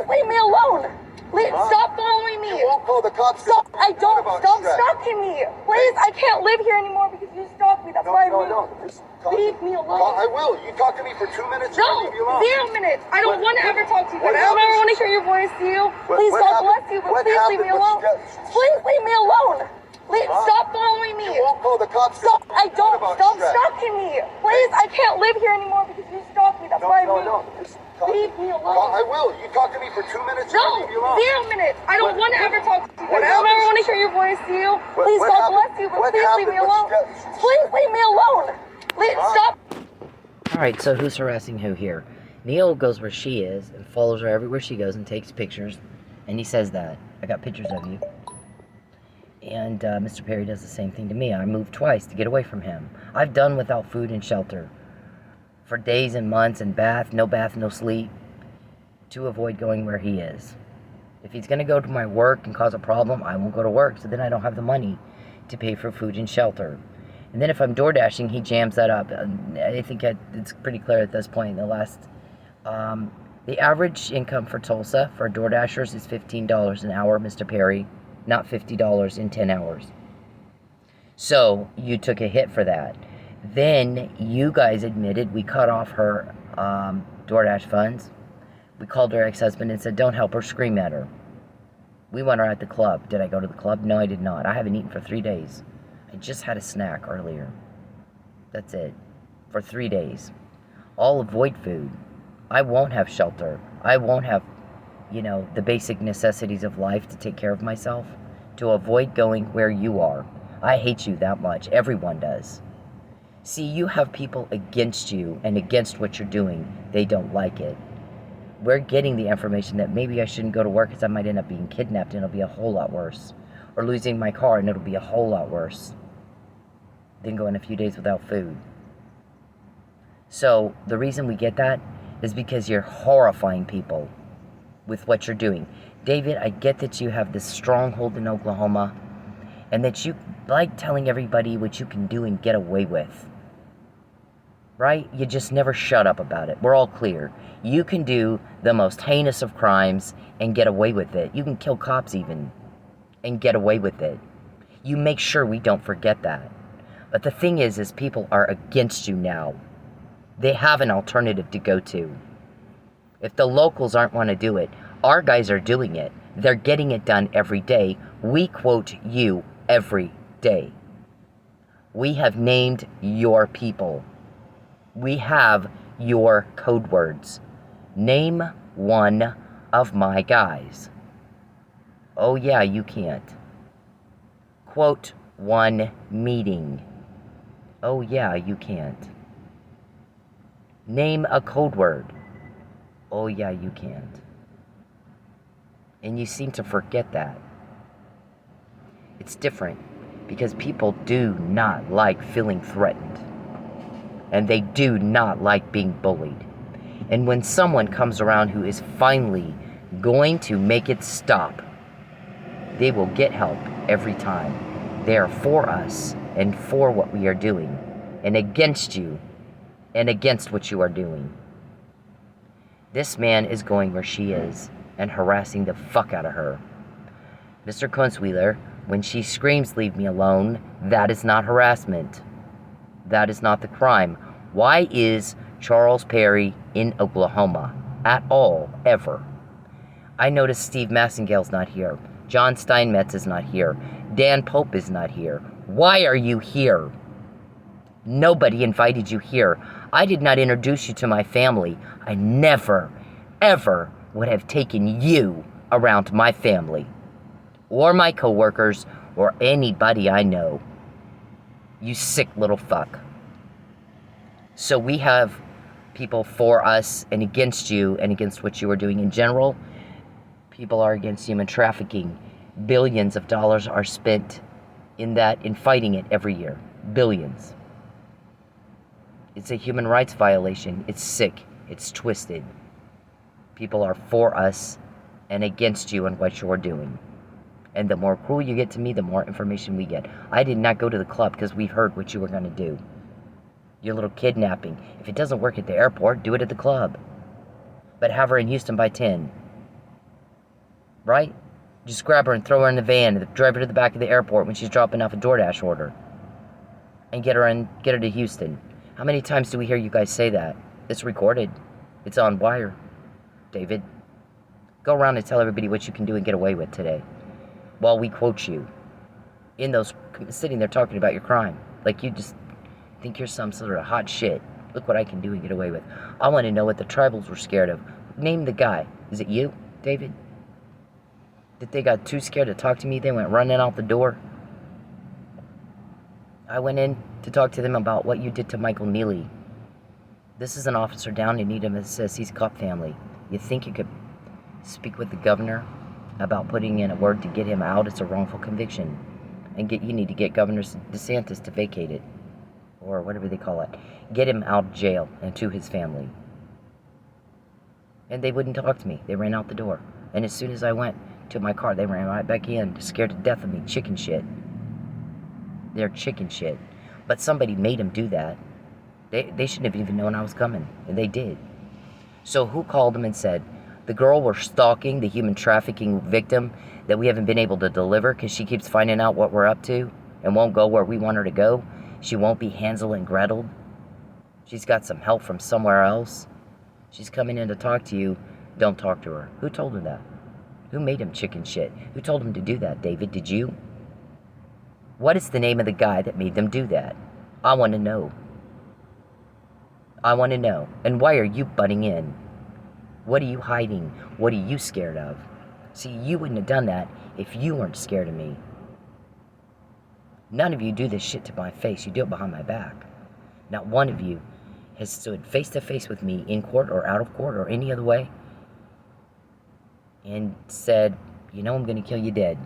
Please leave me alone. Stop following me. You won't call the cops. Stop. I don't. Stop stalking me. Please, I can't live here anymore because you stalked me. That's why I moved. No. Just leave me alone. I will. You talk to me for 2 minutes. No, leave you alone. 0 minutes. I don't want to ever talk to you. I don't ever want to hear your voice to you. Please, God bless you, but please leave me alone. Please leave me alone. Stop following me. You won't call the cops. Stop. I don't. Stop stalking me. Please, I can't live here anymore because you stalked me. That's why I moved. Just leave me alone. I will. You talk to me for 2 minutes. No, leave you alone. 0 minutes. I don't want to ever talk to you. I don't ever want to hear your voice to you. Please, God bless you, but please leave me alone. Please leave me alone. Stop. Alright, so who's harassing who here? Neil goes where she is and follows her everywhere she goes and takes pictures. And he says that. I got pictures of you. And Mr. Perry does the same thing to me. I moved twice to get away from him. I've done without food and shelter for days and months, and no bath, no sleep, to avoid going where he is. If he's going to go to my work and cause a problem, I won't go to work, so then I don't have the money to pay for food and shelter. And then if I'm door dashing, he jams that up. I think it's pretty clear at this point. The average income for Tulsa for door dashers is $15 an hour, Mr. Perry, not $50 in 10 hours. So you took a hit for that. Then you guys admitted we cut off her DoorDash funds. We called her ex-husband and said, don't help her, scream at her. We want her at the club. Did I go to the club? No, I did not. I haven't eaten for 3 days. I just had a snack earlier. That's it. For 3 days. I'll avoid food. I won't have shelter. I won't have, the basic necessities of life to take care of myself, to avoid going where you are. I hate you that much. Everyone does. See, you have people against you and against what you're doing. They don't like it. We're getting the information that maybe I shouldn't go to work because I might end up being kidnapped and it'll be a whole lot worse. Or losing my car and it'll be a whole lot worse than going a few days without food. So the reason we get that is because you're horrifying people with what you're doing. David, I get that you have this stronghold in Oklahoma and that you like telling everybody what you can do and get away with. Right? You just never shut up about it. We're all clear. You can do the most heinous of crimes and get away with it. You can kill cops even and get away with it. You make sure we don't forget that. But the thing is people are against you now. They have an alternative to go to. If the locals aren't want to do it, our guys are doing it. They're getting it done every day. We quote you every day. We have named your people. We have your code words. Name one of my guys. Oh yeah, you can't. Quote one meeting. Oh yeah, you can't. Name a code word. Oh yeah, you can't. And you seem to forget that. It's different because people do not like feeling threatened. And they do not like being bullied. And when someone comes around who is finally going to make it stop, they will get help every time. They are for us and for what we are doing, and against you and against what you are doing. This man is going where she is and harassing the fuck out of her. Mr. Kunzweiler, when she screams, leave me alone, that is not harassment. That is not the crime. Why is Charles Perry in Oklahoma at all, ever? I noticed Steve Massengale's not here. John Steinmetz is not here. Dan Pope is not here. Why are you here? Nobody invited you here. I did not introduce you to my family. I never, ever would have taken you around my family, or my coworkers, or anybody I know. You sick little fuck. So we have people for us and against you and against what you are doing in general. People are against human trafficking. Billions of dollars are spent in fighting it every year. Billions. It's a human rights violation. It's sick. It's twisted. People are for us and against you and what you're doing. And the more cruel you get to me, the more information we get. I did not go to the club because we heard what you were going to do. Your little kidnapping. If it doesn't work at the airport, do it at the club. But have her in Houston by 10. right? Just grab her and throw her in the van and drive her to the back of the airport when she's dropping off a DoorDash order. And get her to Houston. How many times do we hear you guys say that? It's recorded. It's on wire. David, go around and tell everybody what you can do and get away with today. While we quote you. In those, sitting there talking about your crime. Like you just think you're some sort of hot shit. Look what I can do and get away with. I want to know what the tribals were scared of. Name the guy. Is it you, David? That they got too scared to talk to me? They went running out the door? I went in to talk to them about what you did to Michael Neely. This is an officer down in need of assist. He's cop family. You think you could speak with the governor about putting in a word to get him out? It's a wrongful conviction. And you need to get Governor DeSantis to vacate it. Or whatever they call it. Get him out of jail and to his family. And they wouldn't talk to me. They ran out the door. And as soon as I went to my car, they ran right back in, scared to death of me. Chicken shit. They're chicken shit. But somebody made them do that. They shouldn't have even known I was coming. And they did. So who called them and said, the girl we're stalking, the human trafficking victim that we haven't been able to deliver because she keeps finding out what we're up to and won't go where we want her to go. She won't be Hansel and Gretel. She's got some help from somewhere else. She's coming in to talk to you. Don't talk to her. Who told him that? Who made him chicken shit? Who told him to do that, David? Did you? What is the name of the guy that made them do that? I want to know. I want to know. And why are you butting in? What are you hiding? What are you scared of? See, you wouldn't have done that if you weren't scared of me. None of you do this shit to my face. You do it behind my back. Not one of you has stood face to face with me in court or out of court or any other way and said, you know I'm going to kill you dead.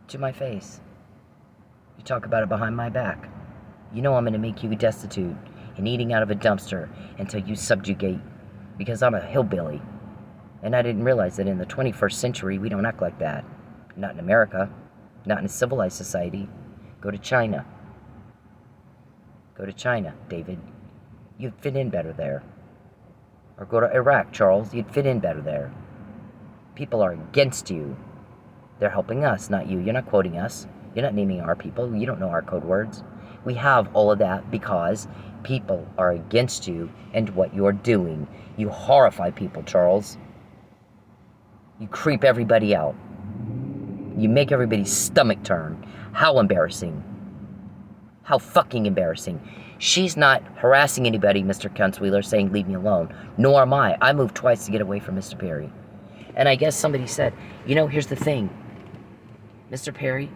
To my face. You talk about it behind my back. You know I'm going to make you destitute and eating out of a dumpster until you subjugate, because I'm a hillbilly. And I didn't realize that in the 21st century we don't act like that. Not in America. Not in a civilized society. Go to China. Go to China, David. You'd fit in better there. Or go to Iraq, Charles. You'd fit in better there. People are against you. They're helping us, not you. You're not quoting us. You're not naming our people. You don't know our code words. We have all of that because people are against you and what you're doing. You horrify people, Charles. You creep everybody out. You make everybody's stomach turn. How embarrassing. How fucking embarrassing. She's not harassing anybody, Mr. Kunstwheeler, saying leave me alone. Nor am I. I moved twice to get away from Mr. Perry. And I guess somebody said, you know, here's the thing. Mr. Perry,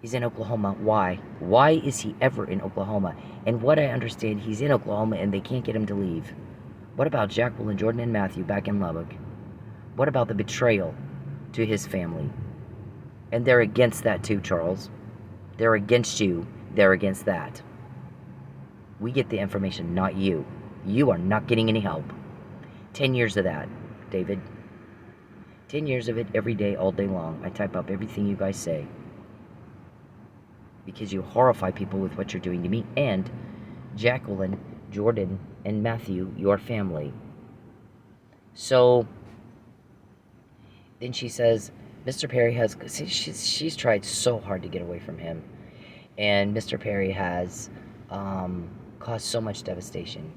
he's in Oklahoma. Why? Why is he ever in Oklahoma? And what I understand, he's in Oklahoma and they can't get him to leave. What about Jacqueline, Jordan, and Matthew back in Lubbock? What about the betrayal to his family? And they're against that too, Charles. They're against you. They're against that. We get the information, not you. You are not getting any help. 10 years of that, David. 10 years of it every day, all day long. I type up everything you guys say. Because you horrify people with what you're doing to me. And Jacqueline, Jordan, and Matthew, your family. So then she says, Mr. Perry has, she's tried so hard to get away from him. And Mr. Perry has caused so much devastation.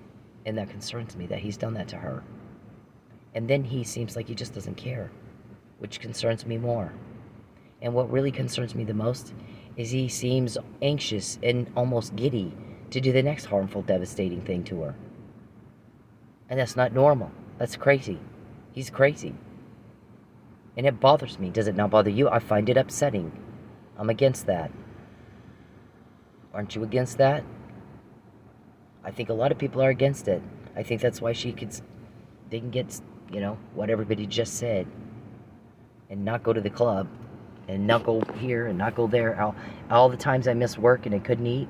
And that concerns me that he's done that to her. And then he seems like he just doesn't care, which concerns me more. And what really concerns me the most is he seems anxious and almost giddy to do the next harmful, devastating thing to her. And that's not normal. That's crazy. He's crazy. And it bothers me. Does it not bother you? I find it upsetting. I'm against that. Aren't you against that? I think a lot of people are against it. I think that's why they can get, you know, what everybody just said. And not go to the club. And not go here and not go there. All the times I missed work and I couldn't eat.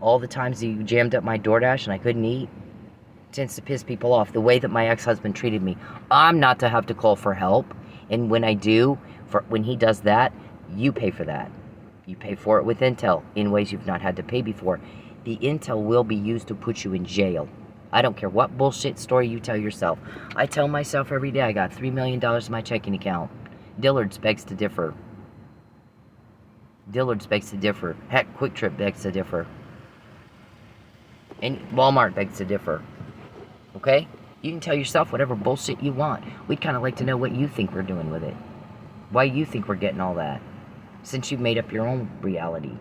All the times you jammed up my DoorDash and I couldn't eat. It tends to piss people off. The way that my ex-husband treated me. I'm not to have to call for help. And when I do, when he does that, you pay for that. You pay for it with intel in ways you've not had to pay before. The intel will be used to put you in jail. I don't care what bullshit story you tell yourself. I tell myself every day I got $3 million in my checking account. Dillard's begs to differ. Dillard's begs to differ. Heck, Quick Trip begs to differ. And Walmart begs to differ. Okay? You can tell yourself whatever bullshit you want. We'd kind of like to know what you think we're doing with it. Why you think we're getting all that. Since you've made up your own reality.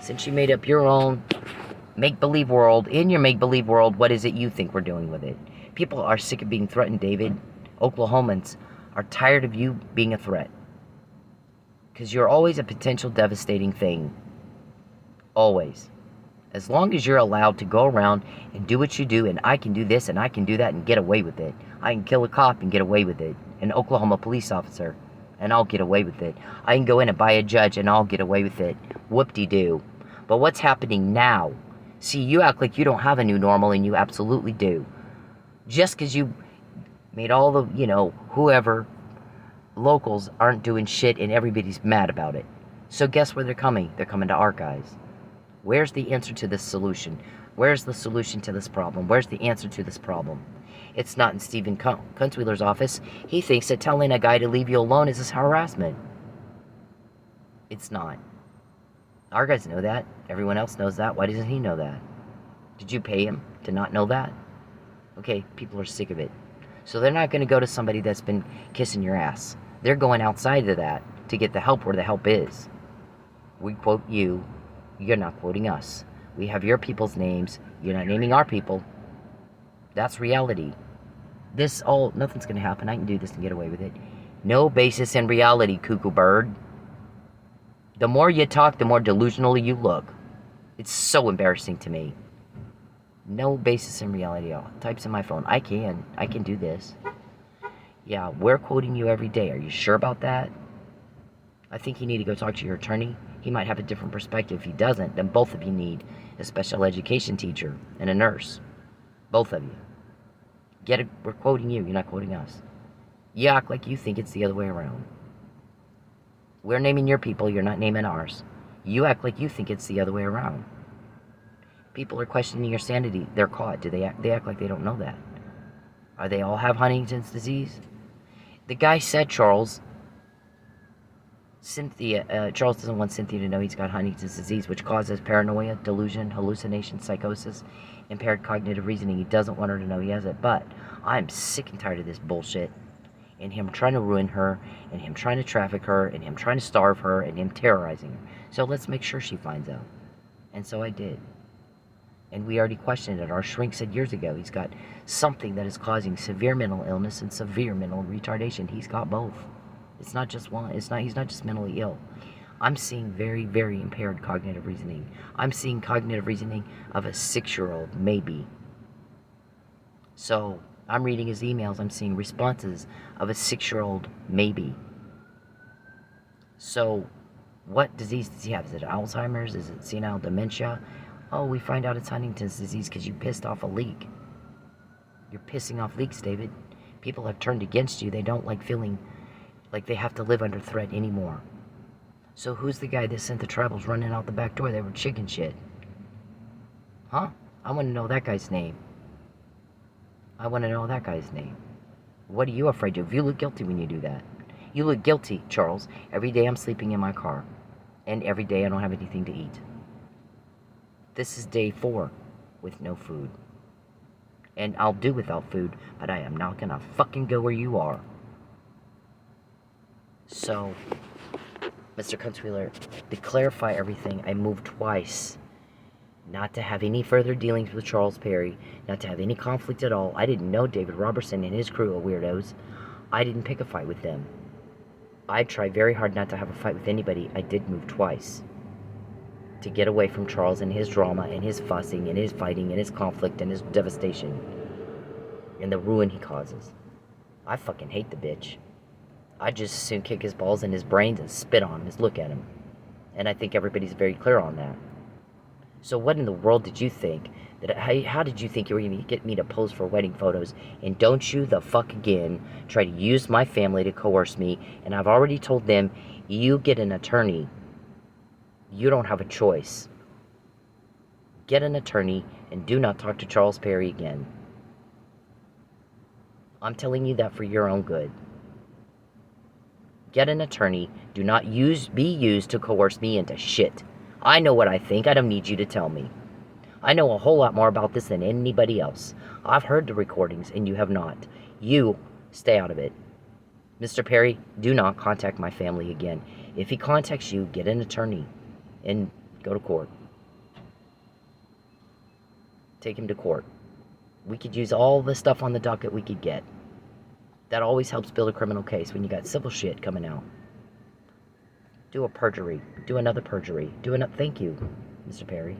Since you made up your own make-believe world, in your make-believe world, what is it you think we're doing with it? People are sick of being threatened, David. Oklahomans are tired of you being a threat. Because you're always a potential devastating thing. Always. As long as you're allowed to go around and do what you do, and I can do this and I can do that and get away with it. I can kill a cop and get away with it. An Oklahoma police officer, and I'll get away with it. I can go in and buy a judge and I'll get away with it. Whoop-de-doo. But what's happening now? See, you act like you don't have a new normal, and you absolutely do. Just because you made all the, whoever, locals aren't doing shit and everybody's mad about it. So guess where they're coming? They're coming to our guys. Where's the answer to this solution? Where's the solution to this problem? Where's the answer to this problem? It's not in Stephen Kunzweiler's office. He thinks that telling a guy to leave you alone is harassment. It's not. Our guys know that. Everyone else knows that. Why doesn't he know that? Did you pay him to not know that? Okay, people are sick of it. So they're not going to go to somebody that's been kissing your ass. They're going outside of that to get the help where the help is. We quote you. You're not quoting us. We have your people's names. You're not naming our people. That's reality. Nothing's going to happen. I can do this and get away with it. No basis in reality, cuckoo bird. The more you talk, the more delusional you look. It's so embarrassing to me. No basis in reality at all. Types in my phone. I can do this. Yeah, we're quoting you every day. Are you sure about that? I think you need to go talk to your attorney. He might have a different perspective. If he doesn't, then both of you need a special education teacher and a nurse. Both of you. Get it? We're quoting you. You're not quoting us. You act like you think it's the other way around. We're naming your people. You're not naming ours. You act like you think it's the other way around. People are questioning your sanity. They're caught. They act like they don't know that. Are they all have Huntington's disease? The guy said, Charles doesn't want Cynthia to know he's got Huntington's disease, which causes paranoia, delusion, hallucination, psychosis, impaired cognitive reasoning. He doesn't want her to know he has it. But I'm sick and tired of this bullshit. And him trying to ruin her, and him trying to traffic her, and him trying to starve her, and him terrorizing her. So let's make sure she finds out. And so I did. And we already questioned it. Our shrink said years ago he's got something that is causing severe mental illness and severe mental retardation. He's got both. It's not just one. He's not just mentally ill. I'm seeing very, very impaired cognitive reasoning. I'm seeing cognitive reasoning of a 6-year-old, maybe. So I'm reading his emails. I'm seeing responses of a 6-year-old, maybe. So what disease does he have? Is it Alzheimer's? Is it senile dementia? Oh, we find out it's Huntington's disease because you pissed off a leak. You're pissing off leaks, David. People have turned against you. They don't like feeling like they have to live under threat anymore. So who's the guy that sent the tribals running out the back door? They were chicken shit. Huh? I want to know that guy's name. What are you afraid of? You look guilty when you do that. You look guilty, Charles. Every day I'm sleeping in my car. And every day I don't have anything to eat. This is day 4 with no food. And I'll do without food, but I am not gonna fucking go where you are. So, Mr. Kunzweiler, to clarify everything, I moved twice. Not to have any further dealings with Charles Perry, not to have any conflict at all. I didn't know David Robertson and his crew of weirdos. I didn't pick a fight with them. I tried very hard not to have a fight with anybody. I did move twice. To get away from Charles and his drama and his fussing and his fighting and his conflict and his devastation. And the ruin he causes. I fucking hate the bitch. I'd just as soon kick his balls in his brains and spit on him as look at him. And I think everybody's very clear on that. So what in the world did you think? How did you think you were going to get me to pose for wedding photos? And don't you the fuck again try to use my family to coerce me. And I've already told them, you get an attorney. You don't have a choice. Get an attorney and do not talk to Charles Perry again. I'm telling you that for your own good. Get an attorney. Do not be used to coerce me into shit. I know what I think. I don't need you to tell me. I know a whole lot more about this than anybody else. I've heard the recordings and you have not. You stay out of it. Mr. Perry, do not contact my family again. If he contacts you, get an attorney and go to court. Take him to court. We could use all the stuff on the docket we could get. That always helps build a criminal case when you got civil shit coming out. Do a perjury. Do another perjury. Thank you, Mr. Perry.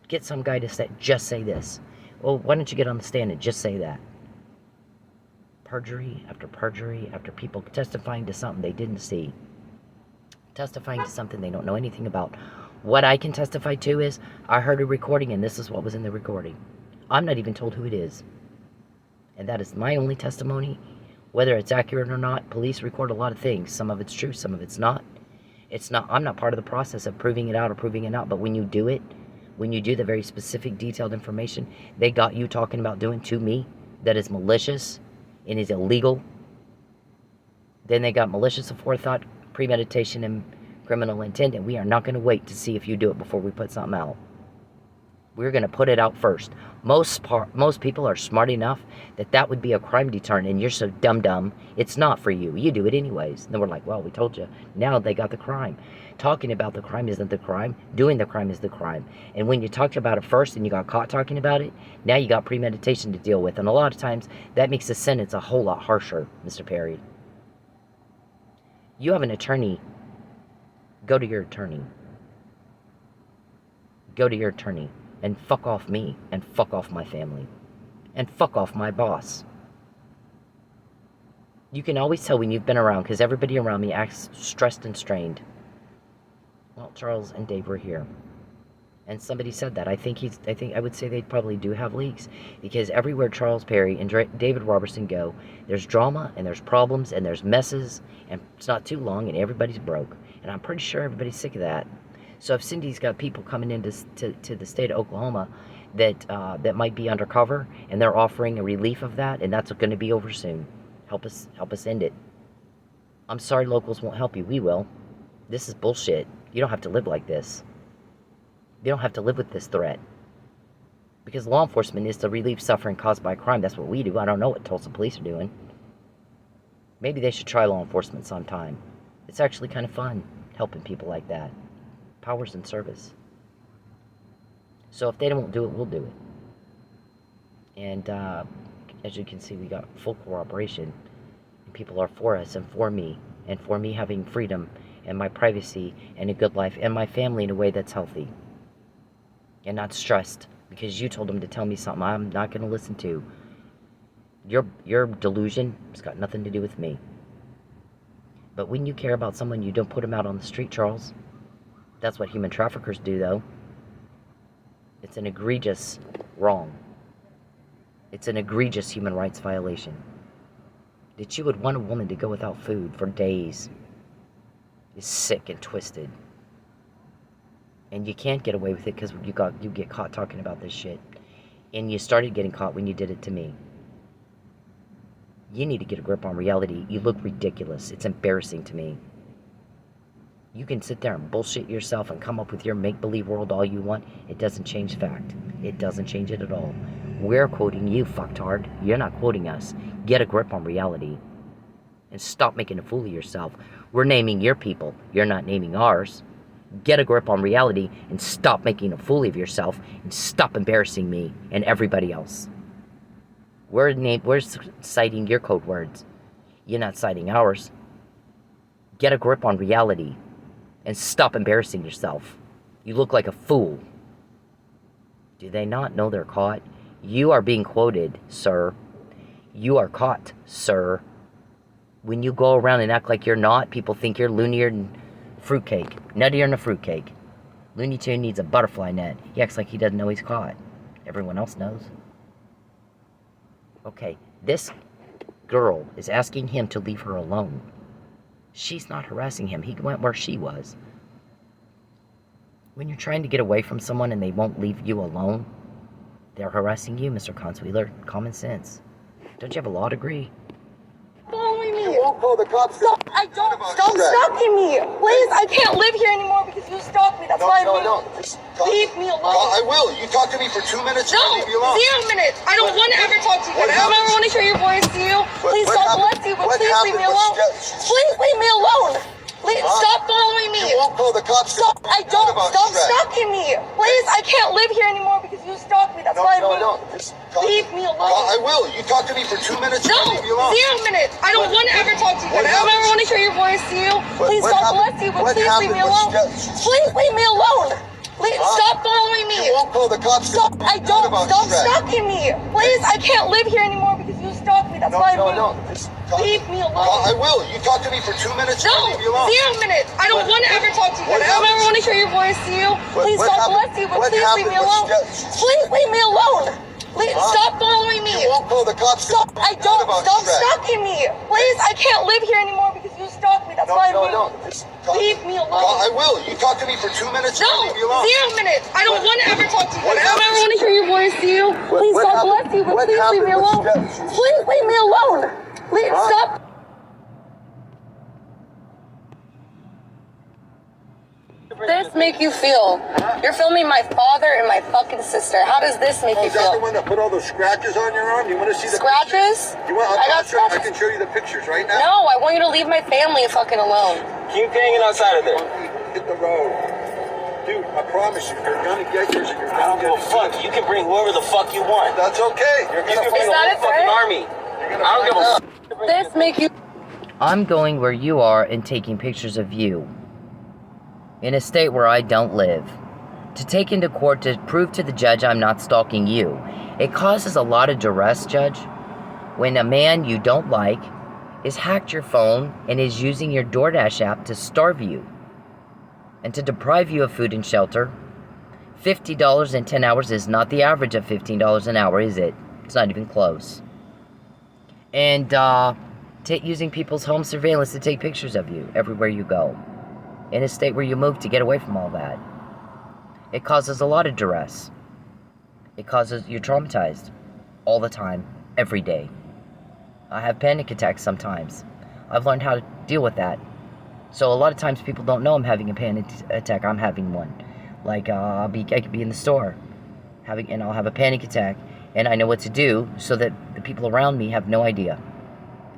Get some guy to just say this. Well, why don't you get on the stand and just say that? Perjury after people testifying to something they didn't see. Testifying to something they don't know anything about. What I can testify to is, I heard a recording and this is what was in the recording. I'm not even told who it is. And that is my only testimony. Whether it's accurate or not, police record a lot of things. Some of it's true, some of it's not. I'm not part of the process of proving it out or proving it out, but when you do it, when you do the very specific, detailed information they got you talking about doing to me, that is malicious and is illegal, then they got malicious aforethought, premeditation, and criminal intent, and we are not going to wait to see if you do it before we put something out. We're going to put it out first. Most people are smart enough that would be a crime deterrent, and you're so dumb, it's not for you. You do it anyways. And then we're like, well, we told you. Now they got the crime. Talking about the crime isn't the crime. Doing the crime is the crime. And when you talked about it first and you got caught talking about it, now you got premeditation to deal with. And a lot of times, that makes the sentence a whole lot harsher, Mr. Perry. You have an attorney. Go to your attorney. Go to your attorney. And fuck off me, and fuck off my family, and fuck off my boss. You can always tell when you've been around, because everybody around me acts stressed and strained. Well, Charles and Dave were here, and somebody said that. I think I would say they probably do have leaks, because everywhere Charles Perry and David Robertson go, there's drama, and there's problems, and there's messes, and it's not too long, and everybody's broke. And I'm pretty sure everybody's sick of that. So if Cindy's got people coming into to the state of Oklahoma that might be undercover, and they're offering a relief of that, and that's going to be over soon. Help us end it. I'm sorry locals won't help you. We will. This is bullshit. You don't have to live like this. You don't have to live with this threat. Because law enforcement is to relieve suffering caused by crime. That's what we do. I don't know what Tulsa police are doing. Maybe they should try law enforcement sometime. It's actually kind of fun helping people like that. Powers in service. So if they don't do it, we'll do it. And as you can see, we got full cooperation. And people are for us and for me having freedom and my privacy and a good life and my family in a way that's healthy and not stressed because you told them to tell me something I'm not going to listen to. Your delusion has got nothing to do with me. But when you care about someone, you don't put them out on the street, Charles. That's what human traffickers do, though. It's an egregious wrong. It's an egregious human rights violation. That you would want a woman to go without food for days is sick and twisted. And you can't get away with it because you get caught talking about this shit. And you started getting caught when you did it to me. You need to get a grip on reality. You look ridiculous. It's embarrassing to me. You can sit there and bullshit yourself and come up with your make-believe world all you want. It doesn't change fact. It doesn't change it at all. We're quoting you, fucktard. You're not quoting us. Get a grip on reality. And stop making a fool of yourself. We're naming your people. You're not naming ours. Get a grip on reality and stop making a fool of yourself and stop embarrassing me and everybody else. We're citing your code words. You're not citing ours. Get a grip on reality. And stop embarrassing yourself. You look like a fool. Do they not know they're caught? You are being quoted, sir. You are caught, sir. When you go around and act like you're not, people think you're loonier than fruitcake. Nuttier than a fruitcake. Looney Tune needs a butterfly net. He acts like he doesn't know he's caught. Everyone else knows. Okay, this girl is asking him to leave her alone. She's not harassing him. He went where she was. When you're trying to get away from someone and they won't leave you alone, they're harassing you, Mr. Consueler. Common sense. Don't you have a law degree? Following me. You won't call the cops. Stop! I don't. Stop stalking me, please. I can't live here anymore because you stalked me. That's why I moved. Just leave me alone. I will. You talk to me for 2 minutes. No, leave me alone. 0 minutes. I don't want to ever talk to you. I don't ever want to hear your voice to you. Please, God bless you, but please leave me alone. Please leave me alone. Please stop following me. You won't call the cops. Stop! I don't. Stop stalking me, please. I can't live here anymore because you stalked me. That's why I moved. Just leave me alone. I will. You talk to me for 2 minutes. No, leave me alone. 0 minutes. I don't want to ever talk to you. I don't ever want to hear your voice to you. Please, God bless you, but please leave me alone. Please leave me alone. Please stop following me. You won't call the cops. Stop! I don't. Stop stalking me, please. I can't live here anymore because you stalked me. That's why I moved. Just leave me alone. I will. You talk to me for 2 minutes. No, leave me alone. 0 minutes. I don't want to ever talk to you. I don't ever want to hear your voice to you. Please, God bless you, but please leave me alone. Please leave me alone. Please stop following me. You won't call the cops. Stop! I don't. Stop stalking me, please. I can't live here anymore because you stalked me. That's why I moved. Just leave me alone. I will. You talk to me for 2 minutes. No, leave me alone. 0 minutes. I don't want to ever talk to you. I don't ever want to hear your voice to you. Please, God bless you, but please leave me alone. Please leave me alone. Please stop. This make you feel? You're filming my father and my fucking sister. How does this make you Is that the feel? one that put all those scratches on your arm? You want to see the Scratches? You want? I got I scratches. can show you the pictures right now. No, I want you to leave my family fucking alone. Keep hanging outside of there. Hit the road. Dude, I promise you, you're gonna get yours and you're I don't gonna give get a fuck. You can bring whoever the fuck you want. That's okay. You can bring Is that the a whole fucking threat? army. I don't give a fuck. This make you I'm going where you are and taking pictures of you. In a state where I don't live. To take into court to prove to the judge I'm not stalking you. It causes a lot of duress, Judge, when a man you don't like is hacked your phone and is using your DoorDash app to starve you and to deprive you of food and shelter. $50 in 10 hours is not the average of $15 an hour, is it? It's not even close. And using people's home surveillance to take pictures of you everywhere you go. In a state where you move to get away from all that. It causes a lot of duress. It causes you're traumatized all the time, every day. I have panic attacks sometimes. I've learned how to deal with that. So a lot of times people don't know I'm having a panic attack. I'm having one. Like I could be in the store, and I'll have a panic attack, and I know what to do so that the people around me have no idea.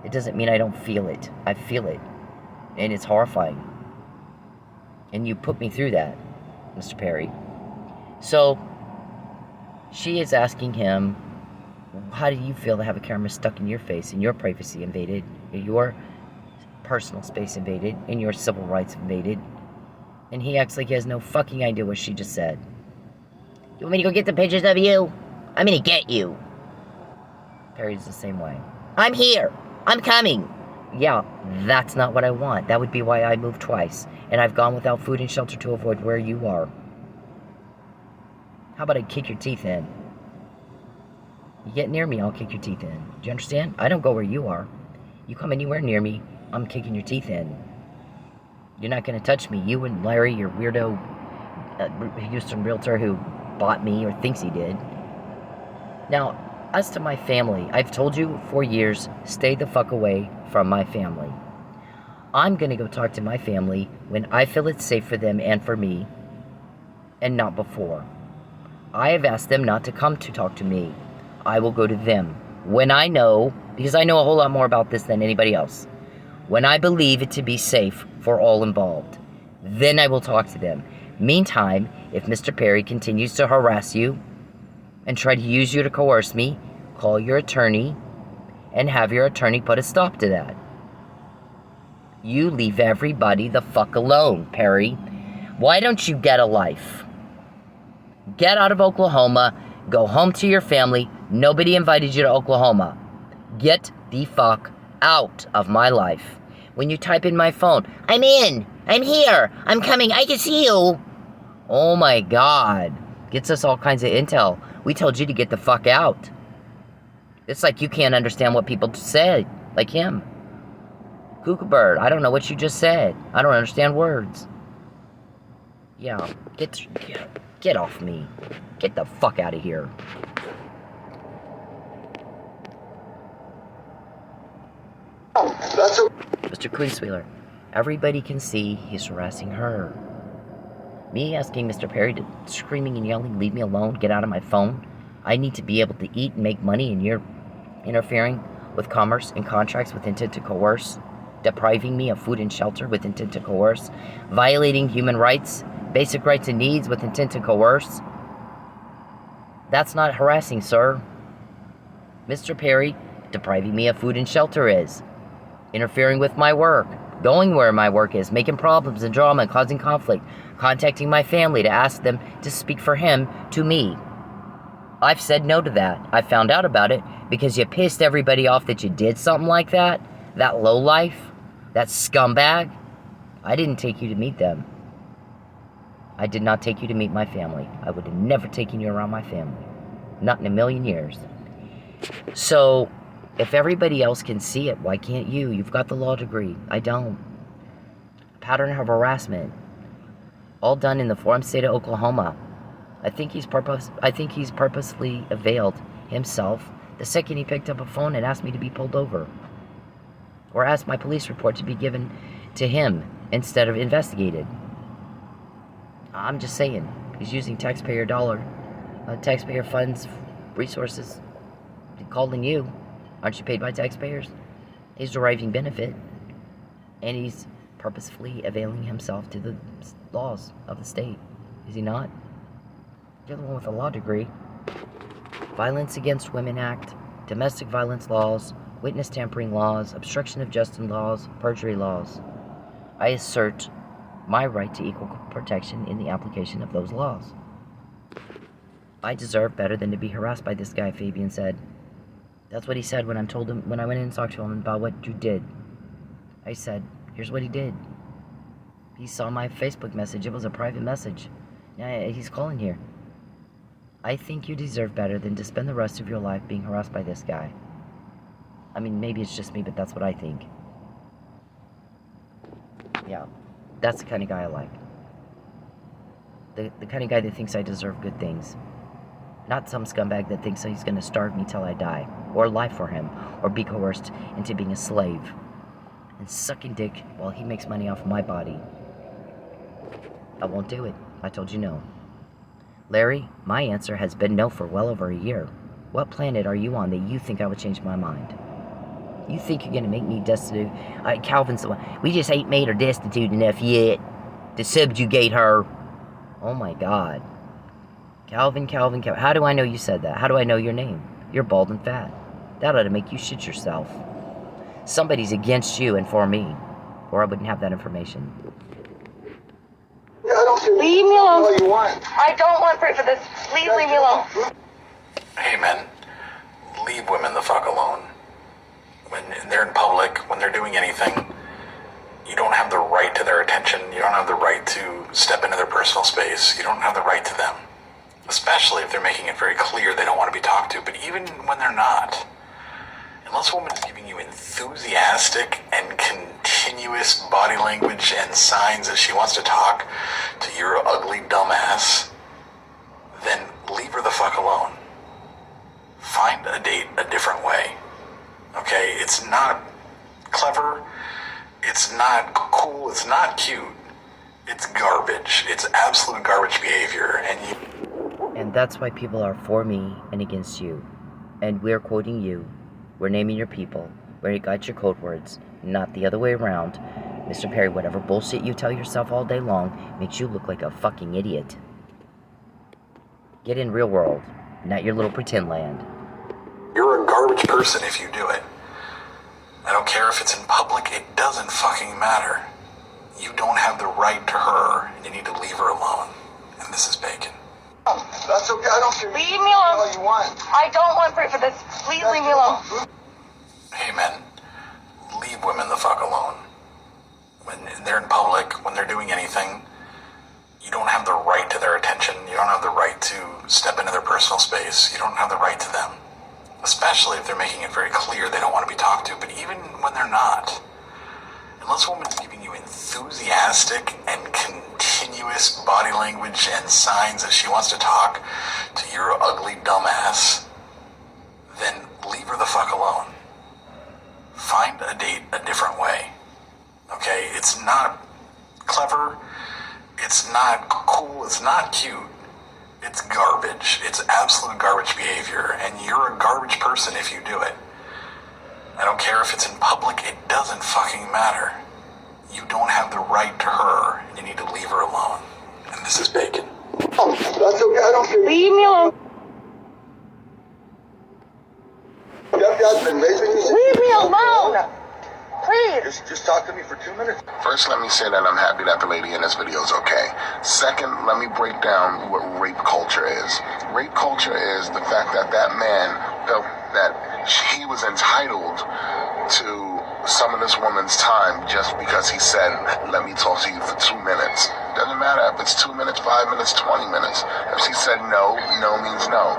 It doesn't mean I don't feel it. I feel it, and it's horrifying. And you put me through that, Mr. Perry. So, she is asking him, how do you feel to have a camera stuck in your face and your privacy invaded, your personal space invaded, and your civil rights invaded? And he acts like he has no fucking idea what she just said. You want me to go get the pictures of you? I'm gonna get you. Perry's the same way. I'm here. I'm coming. Yeah, that's not what I want. That would be why I moved twice. And I've gone without food and shelter to avoid where you are. How about I kick your teeth in? You get near me, I'll kick your teeth in. Do you understand? I don't go where you are. You come anywhere near me, I'm kicking your teeth in. You're not going to touch me. You and Larry, your weirdo Houston realtor who bought me or thinks he did. Now, as to my family, I've told you for years, stay the fuck away from my family. I'm going to go talk to my family when I feel it's safe for them and for me, and not before. I have asked them not to come to talk to me. I will go to them when I know, because I know a whole lot more about this than anybody else, when I believe it to be safe for all involved. Then I will talk to them. Meantime, if Mr. Perry continues to harass you and try to use you to coerce me, call your attorney and have your attorney put a stop to that. You leave everybody the fuck alone, Perry. Why don't you get a life? Get out of Oklahoma, go home to your family. Nobody invited you to Oklahoma. Get the fuck out of my life. When you type in my phone, I'm in, I'm here, I'm coming, I can see you. Oh my God. Gets us all kinds of intel. We told you to get the fuck out. It's like you can't understand what people said, like him. Cuckoo bird, I don't know what you just said. I don't understand words. Yeah, get off me. Get the fuck out of here. That's a... Mr. Queenswheeler, everybody can see he's harassing her. Me asking Mr. Perry to screaming and yelling, leave me alone, get out of my phone. I need to be able to eat and make money, and you're interfering with commerce and contracts with intent to coerce, depriving me of food and shelter with intent to coerce, violating human rights, basic rights and needs with intent to coerce. That's not harassing, sir. Mr. Perry, depriving me of food and shelter is. Interfering with my work, going where my work is, making problems and drama and causing conflict, contacting my family to ask them to speak for him to me. I've said no to that. I found out about it because you pissed everybody off that you did something like that. That lowlife, that scumbag. I didn't take you to meet them. I did not take you to meet my family. I would have never taken you around my family. Not in a million years. So, if everybody else can see it, why can't you? You've got the law degree. I don't. Pattern of harassment. All done in the forum state of Oklahoma. I think he's purposely availed himself the second he picked up a phone and asked me to be pulled over. Or asked my police report to be given to him instead of investigated. I'm just saying, he's using taxpayer funds, resources, calling you. Aren't you paid by taxpayers? He's deriving benefit, and he's purposefully availing himself to the laws of the state. Is he not? You're the one with a law degree. Violence Against Women Act, domestic violence laws, witness tampering laws, obstruction of justice laws, perjury laws. I assert my right to equal protection in the application of those laws. I deserve better than to be harassed by this guy, Fabian said. That's what he said when I went in and talked to him about what you did. I said, here's what he did. He saw my Facebook message. It was a private message. Yeah, he's calling here. I think you deserve better than to spend the rest of your life being harassed by this guy. I mean, maybe it's just me, but that's what I think. Yeah, that's the kind of guy I like. The kind of guy that thinks I deserve good things. Not some scumbag that thinks he's going to starve me till I die, or lie for him, or be coerced into being a slave, and sucking dick while he makes money off my body. I won't do it. I told you no. Larry, my answer has been no for well over a year. What planet are you on that you think I would change my mind? You think you're going to make me destitute? Calvin's the one. We just ain't made her destitute enough yet to subjugate her. Oh my God. Calvin. How do I know you said that? How do I know your name? You're bald and fat. That ought to make you shit yourself. Somebody's against you and for me, or I wouldn't have that information. Yeah, I don't care. Leave me alone. All you want. I don't want to pray for this. Please leave me alone. Hey men, leave women the fuck alone. When they're in public, when they're doing anything, you don't have the right to their attention. You don't have the right to step into their personal space. You don't have the right to them. Especially if they're making it very clear they don't want to be talked to. But even when they're not, unless a woman is giving you enthusiastic and continuous body language and signs that she wants to talk to your ugly dumbass, then leave her the fuck alone. Find a date a different way. Okay? It's not clever. It's not cool. It's not cute. It's garbage. It's absolute garbage behavior. And that's why people are for me and against you. And we're quoting you. We're naming your people. Where you got your code words, not the other way around. Mr. Perry, whatever bullshit you tell yourself all day long makes you look like a fucking idiot. Get in real world, not your little pretend land. You're a garbage person if you do it. I don't care if it's in public, it doesn't fucking matter. You don't have the right to her, and you need to leave her alone. And this is Bacon. That's okay. I don't care. Leave me alone. All you want. I don't want to pray for this. Please leave me alone. Hey men, leave women the fuck alone. When they're in public, when they're doing anything, you don't have the right to their attention. You don't have the right to step into their personal space. You don't have the right to them. Especially if they're making it very clear they don't want to be talked to. But even when they're not, unless a woman's giving you enthusiastic and continuous body language and signs that she wants to talk to your ugly dumbass, then leave her the fuck alone. Find a date a different way. Okay? It's not clever. It's not cool. It's not cute. It's garbage. It's absolute garbage behavior. And you're a garbage person if you do it. I don't care if it's in public. It doesn't fucking matter. You don't have the right to her. And you need to leave her alone. And this is bacon. Oh, that's okay. I don't care. Leave me alone. Stepdad's been raising me. Leave me alone. Please. Just talk to me for 2 minutes. First, let me say that I'm happy that the lady in this video is okay. Second, let me break down what rape culture is. Rape culture is the fact that that man felt that he was entitled to some of this woman's time just because he said, let me talk to you for 2 minutes. Doesn't matter if it's 2 minutes, 5 minutes, 20 minutes. If she said no, no means no.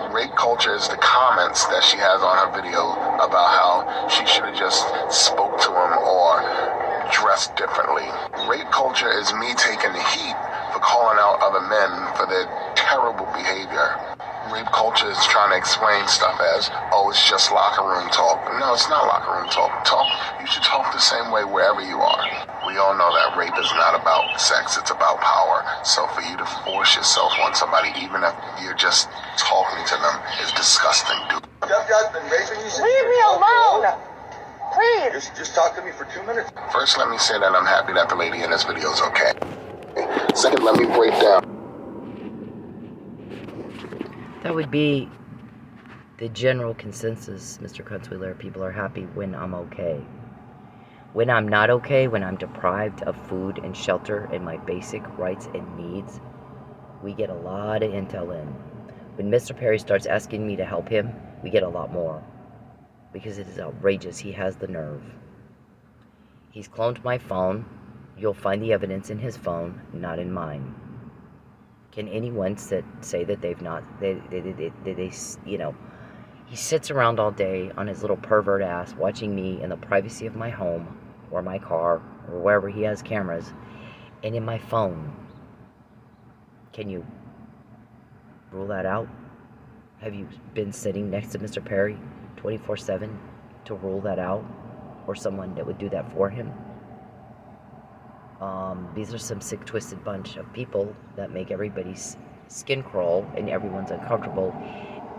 Rape culture is the comments that she has on her video about how she should have just spoke to him or dressed differently. Rape culture is me taking the heat for calling out other men for their terrible behavior. Rape culture is trying to explain stuff as, oh, it's just locker room talk. No, it's not locker room talk. You should talk the same way wherever you are. We all know that rape is not about sex, it's about power. So for you to force yourself on somebody, even if you're just talking to them, is disgusting, dude. Stepdad's been raising me. Leave me alone. Please. Just talk to me for 2 minutes. First, let me say that I'm happy that the lady in this video is okay. Second, let me break down. That would be the general consensus, Mr. Kunzweiler. People are happy when I'm okay. When I'm not okay, when I'm deprived of food and shelter and my basic rights and needs, we get a lot of intel in. When Mr. Perry starts asking me to help him, we get a lot more. Because it is outrageous. He has the nerve. He's cloned my phone. You'll find the evidence in his phone, not in mine. Can anyone say that they've not, you know, he sits around all day on his little pervert ass watching me in the privacy of my home or my car or wherever he has cameras and in my phone. Can you rule that out? Have you been sitting next to Mr. Perry 24/7 to rule that out, or someone that would do that for him? These are some sick, twisted bunch of people that make everybody's skin crawl and everyone's uncomfortable,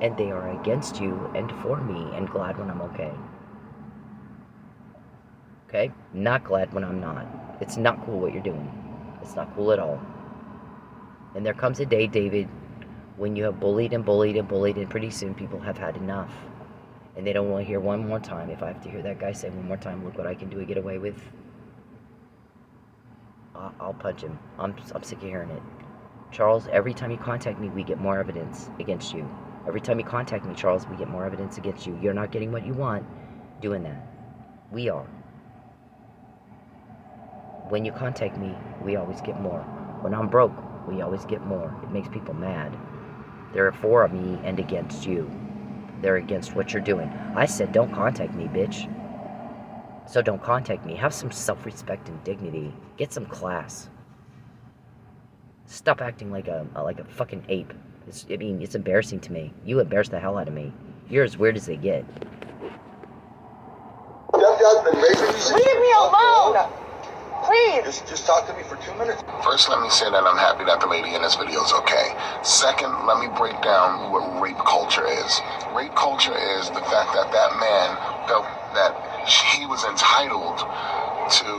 and they are against you and for me and glad when I'm okay. Okay? Not glad when I'm not. It's not cool what you're doing. It's not cool at all. And there comes a day, David, when you have bullied and bullied and bullied, and pretty soon people have had enough. And they don't want to hear one more time. If I have to hear that guy say one more time, look what I can do to get away with, I'll punch him. I'm sick of hearing it. Charles, every time you contact me, we get more evidence against you. Every time you contact me, Charles, we get more evidence against you. You're not getting what you want doing that. We are. When you contact me, we always get more. When I'm broke, we always get more. It makes people mad. They're for me and against you. They're against what you're doing. I said, don't contact me, bitch. So don't contact me. Have some self-respect and dignity. Get some class. Stop acting like a fucking ape. It's embarrassing to me. You embarrass the hell out of me. You're as weird as they get. Stepdad's been raising me. Leave me alone. Please. Just talk to me for 2 minutes. First, let me say that I'm happy that the lady in this video is okay. Second, let me break down what rape culture is. Rape culture is the fact that that man felt that he was entitled to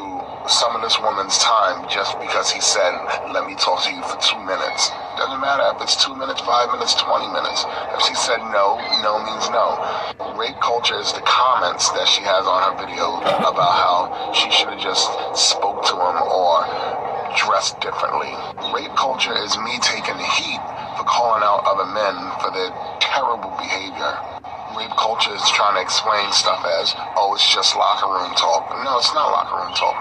some of this woman's time just because he said, let me talk to you for 2 minutes. Doesn't matter if it's 2 minutes, 5 minutes, 20 minutes. If she said no, no means no. Rape culture is the comments that she has on her video about how she should have just spoke to him or dressed differently. Rape culture is me taking the heat for calling out other men for their terrible behavior. Rape culture is trying to explain stuff as, oh, it's just locker room talk. No, it's not locker room talk.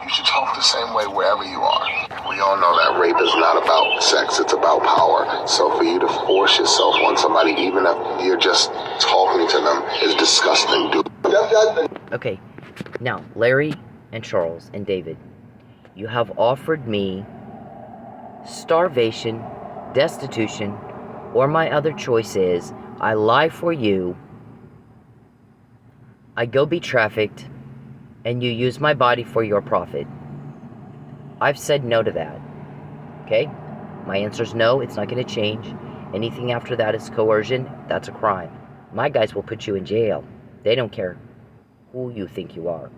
You should talk the same way wherever you are. We all know that rape is not about sex, it's about power. So for you to force yourself on somebody, even if you're just talking to them, is disgusting, dude. Okay, now, Larry, and Charles and David, you have offered me starvation, destitution, or my other choice is I lie for you, I go be trafficked, and you use my body for your profit. I've said no to that. Okay? My answer is no, it's not going to change. Anything after that is coercion, that's a crime. My guys will put you in jail. They don't care who you think you are.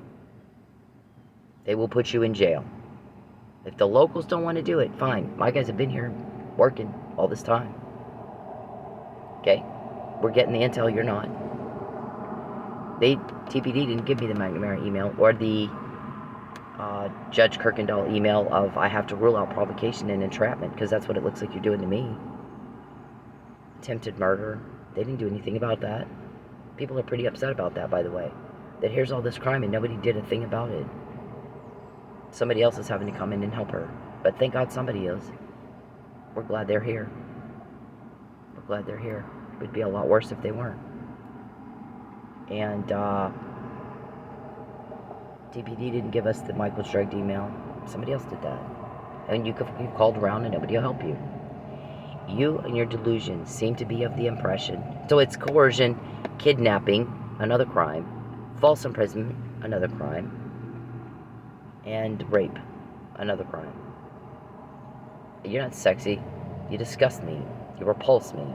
They will put you in jail. If the locals don't want to do it, fine. My guys have been here working all this time. Okay? We're getting the intel, you're not. TPD didn't give me the McNamara email or the Judge Kirkendall email of I have to rule out provocation and entrapment, because that's what it looks like you're doing to me. Attempted murder. They didn't do anything about that. People are pretty upset about that, by the way. That here's all this crime and nobody did a thing about it. Somebody else is having to come in and help her. But thank God somebody is. We're glad they're here. We're glad they're here. It would be a lot worse if they weren't. And TPD didn't give us the Michael Strike email. Somebody else did that. And you called around and nobody will help you. You and your delusion seem to be of the impression. So it's coercion, kidnapping, another crime, false imprisonment, another crime, and rape, another crime. You're not sexy. You disgust me. You repulse me.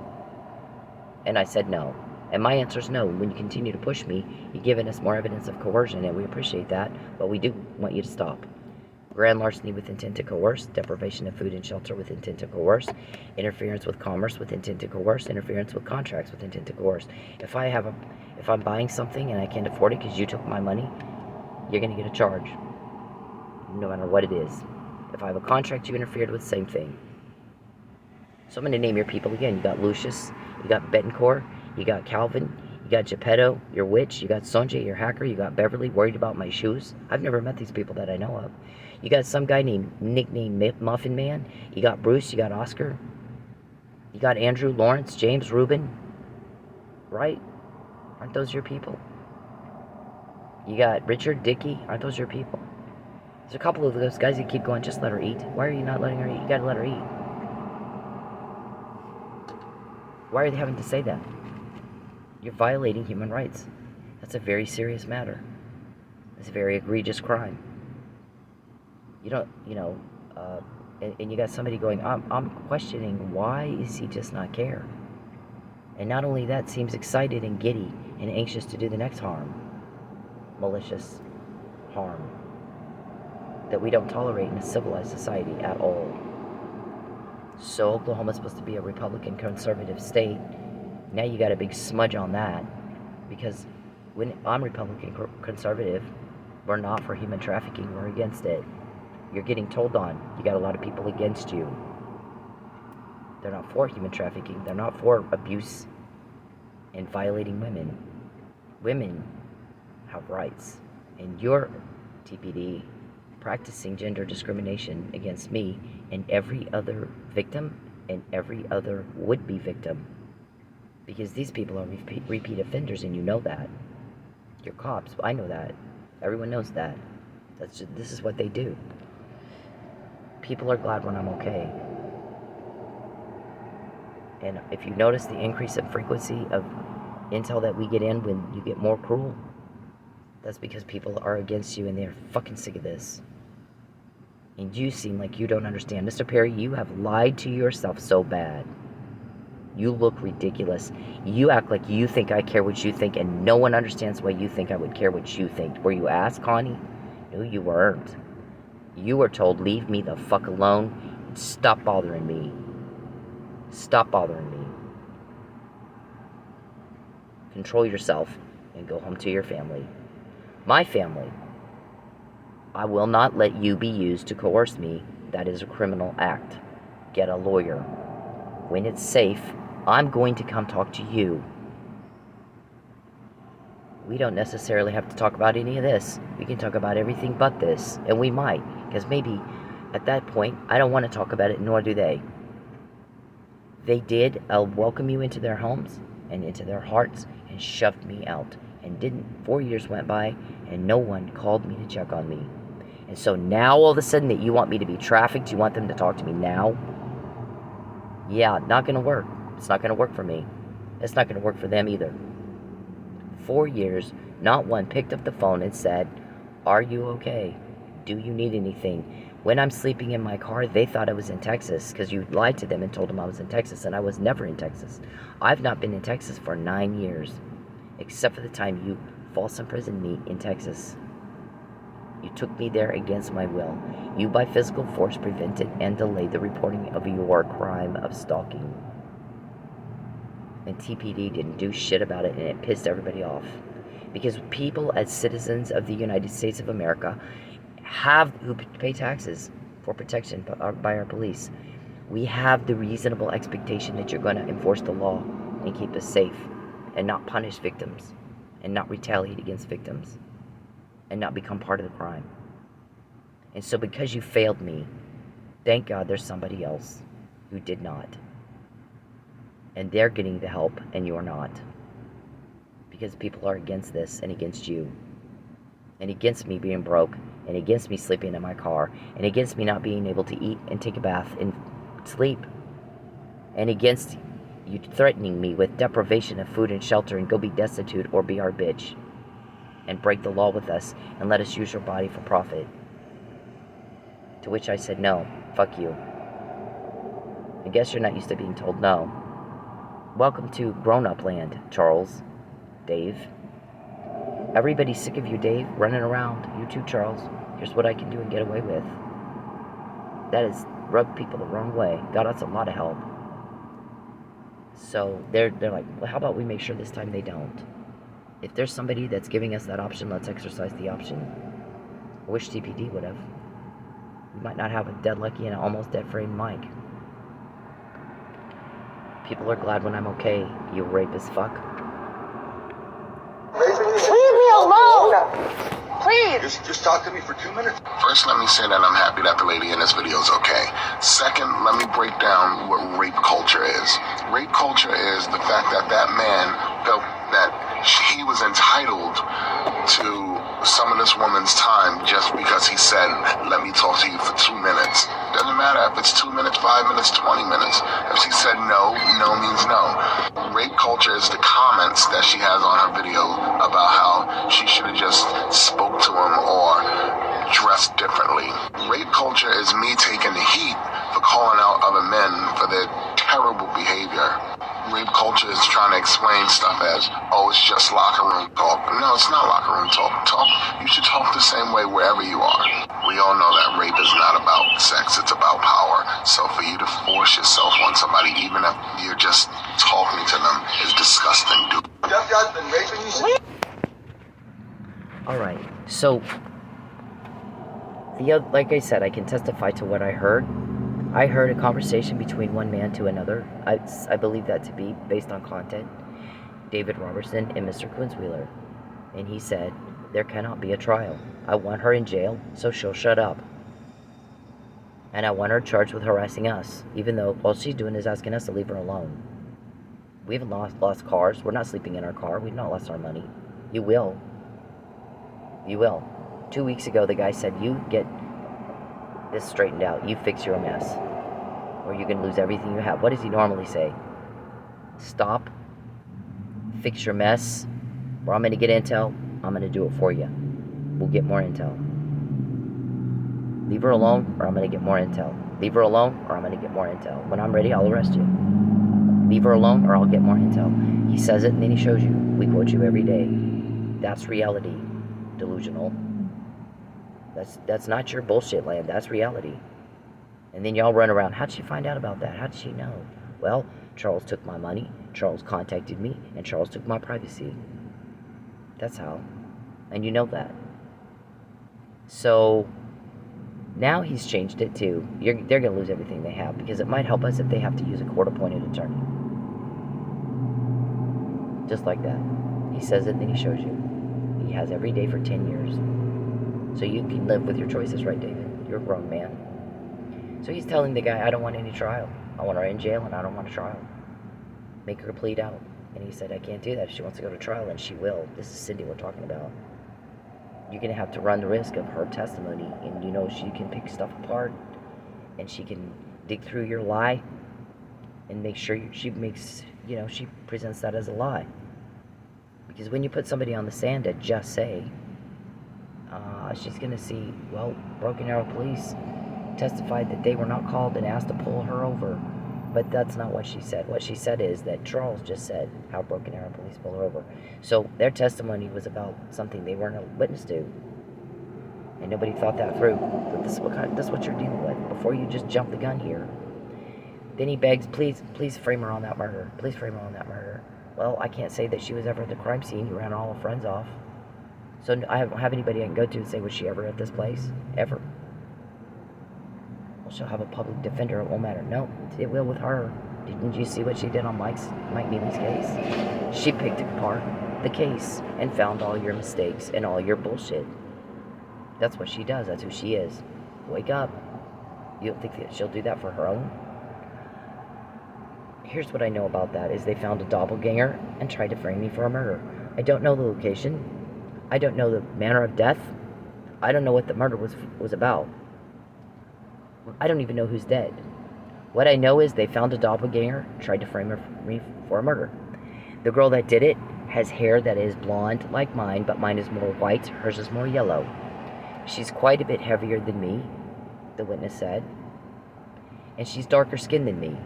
And I said no. And my answer is no. When you continue to push me, you're giving us more evidence of coercion, and we appreciate that, but we do want you to stop. Grand larceny with intent to coerce, deprivation of food and shelter with intent to coerce, interference with commerce with intent to coerce, interference with contracts with intent to coerce. If I'm buying something and I can't afford it because you took my money, you're going to get a charge, no matter what it is. If I have a contract you interfered with, same thing. So I'm going to name your people again. You got Lucius, you got Betancourt, you got Calvin, you got Geppetto, your witch, you got Sonjay, your hacker, you got Beverly, worried about my shoes. I've never met these people that I know of. You got some guy nicknamed Muffin Man. You got Bruce, you got Oscar. You got Andrew, Lawrence, James, Ruben. Right? Aren't those your people? You got Richard, Dickey. Aren't those your people? There's a couple of those guys that keep going, just let her eat. Why are you not letting her eat? You gotta let her eat. Why are they having to say that? You're violating human rights. That's a very serious matter. It's a very egregious crime. You don't, and you got somebody going, I'm questioning, why is he just not care? And not only that, seems excited and giddy and anxious to do the next harm. Malicious harm. That we don't tolerate in a civilized society at all. So Oklahoma's supposed to be a Republican conservative state. Now you got a big smudge on that. Because when I'm Republican conservative, we're not for human trafficking, we're against it. You're getting told on. You got a lot of people against you. They're not for human trafficking. They're not for abuse and violating women. Women have rights. And you're, TPD, practicing gender discrimination against me and every other victim and every other would-be victim. Because these people are repeat offenders, and you know that. You're cops. I know that. Everyone knows that. This is what they do. People are glad when I'm okay. And if you notice the increase in frequency of intel that we get in when you get more cruel, that's because people are against you and they're fucking sick of this. And you seem like you don't understand. Mr. Perry, you have lied to yourself so bad. You look ridiculous. You act like you think I care what you think, and no one understands why you think I would care what you think. Were you asked, Connie? No, you weren't. You were told, leave me the fuck alone and stop bothering me. Stop bothering me. Control yourself and go home to your family. My family. I will not let you be used to coerce me. That is a criminal act. Get a lawyer. When it's safe, I'm going to come talk to you. We don't necessarily have to talk about any of this. We can talk about everything but this. And we might. Because maybe at that point, I don't want to talk about it, nor do they. They did welcome you into their homes and into their hearts and shoved me out And 4 years went by, and no one called me to check on me. And so now all of a sudden that you want me to be trafficked, you want them to talk to me now? Yeah, not going to work. It's not going to work for me. It's not going to work for them either. 4 years, not one picked up the phone and said, "Are you okay? Do you need anything?" When I'm sleeping in my car, they thought I was in Texas because you lied to them and told them I was in Texas, and I was never in Texas. I've not been in Texas for 9 years, except for the time you false imprisoned me in Texas. You took me there against my will. You, by physical force, prevented and delayed the reporting of your crime of stalking. And TPD didn't do shit about it, and it pissed everybody off. Because people, as citizens of the United States of America, who pay taxes for protection by our police, we have the reasonable expectation that you're going to enforce the law and keep us safe and not punish victims and not retaliate against victims and not become part of the crime. And so because you failed me, thank God there's somebody else who did not. And they're getting the help and you're not. Because people are against this and against you. And against me being broke, and against me sleeping in my car, and against me not being able to eat and take a bath and sleep, and against you threatening me with deprivation of food and shelter and go be destitute or be our bitch and break the law with us and let us use your body for profit. To which I said, no, fuck you. I guess you're not used to being told no. Welcome to grown-up land, Charles, Dave. Everybody's sick of you, Dave, running around. You too, Charles. Here's what I can do and get away with. That has rubbed people the wrong way. Got us a lot of help. So they're like, well, how about we make sure this time they don't? If there's somebody that's giving us that option, let's exercise the option. I wish TPD would have. We might not have a dead Lucky and an almost dead framed Mike. People are glad when I'm okay, you rapist fuck. Leave me alone! Please! Just talk to me for 2 minutes. First, let me say that I'm happy that the lady in this video is okay. Second, let me break down what rape culture is. Rape culture is the fact that that man felt that he was entitled to some of this woman's time just because he said, let me talk to you for 2 minutes. Doesn't matter if it's 2 minutes, 5 minutes, 20 minutes. If she said no, no means no. Rape culture is the comments that she has on her video about how she should have just spoke to him or dressed differently. Rape culture is me taking the heat for calling out other men for their terrible behavior. Rape culture is trying to explain stuff as, oh, it's just locker room talk. No, it's not locker room talk. You should talk the same way wherever you are. We all know that rape is not about sex, it's about power. So for you to force yourself on somebody, even if you're just talking to them, is disgusting, dude. Jeff God's been raping you. Alright, so, like I said, I can testify to what I heard. I heard a conversation between one man to another. I believe that to be, based on content, David Robertson and Mr. Quinnswheeler. And he said, there cannot be a trial. I want her in jail, so she'll shut up. And I want her charged with harassing us, even though all she's doing is asking us to leave her alone. We haven't lost cars. We're not sleeping in our car. We've not lost our money. You will. You will. 2 weeks ago, the guy said, you get this straightened out. You fix your mess, or you're going to lose everything you have. What does he normally say? Stop, fix your mess, or I'm going to get intel. I'm going to do it for you. We'll get more intel. Leave her alone, or I'm going to get more intel. Leave her alone, or I'm going to get more intel. When I'm ready, I'll arrest you. Leave her alone, or I'll get more intel. He says it, and then he shows you. We quote you every day. That's reality. Delusional. That's not your bullshit land. That's reality. And then y'all run around. How'd she find out about that? How did she know? Well, Charles took my money. Charles contacted me. And Charles took my privacy. That's how. And you know that. So, now he's changed it too. They're going to lose everything they have. Because it might help us if they have to use a court-appointed attorney. Just like that. He says it, then he shows you. He has every day for 10 years. So you can live with your choices, right, David? You're a grown man. So he's telling the guy, I don't want any trial. I want her in jail and I don't want a trial. Make her plead out. And he said, I can't do that. If she wants to go to trial, and she will. This is Cindy we're talking about. You're going to have to run the risk of her testimony. And, you know, she can pick stuff apart. And she can dig through your lie. And make sure she makes, you know, she presents that as a lie. Because when you put somebody on the stand to just say, she's going to see, well, Broken Arrow Police testified that they were not called and asked to pull her over. But that's not what she said. What she said is that Charles just said how Broken Arrow Police pulled her over. So their testimony was about something they weren't a witness to. And nobody thought that through. But this is what you're dealing with. Before you just jump the gun here. Then he begs, please frame her on that murder. Please frame her on that murder. Well, I can't say that she was ever at the crime scene. You ran all her friends off. So I don't have anybody I can go to and say, was she ever at this place? Ever. Well, she'll have a public defender. It won't matter. No, it will with her. Didn't you see what she did on Mike Neely's case? She picked apart the case and found all your mistakes and all your bullshit. That's what she does. That's who she is. Wake up. You don't think that she'll do that for her own? Here's what I know about that, is they found a doppelganger and tried to frame me for a murder. I don't know the location. I don't know the manner of death. I don't know what the murder was about. I don't even know who's dead. What I know is they found a doppelganger, tried to frame me for a murder. The girl that did it has hair that is blonde like mine, but mine is more white, hers is more yellow. She's quite a bit heavier than me, the witness said. And she's darker skinned than me.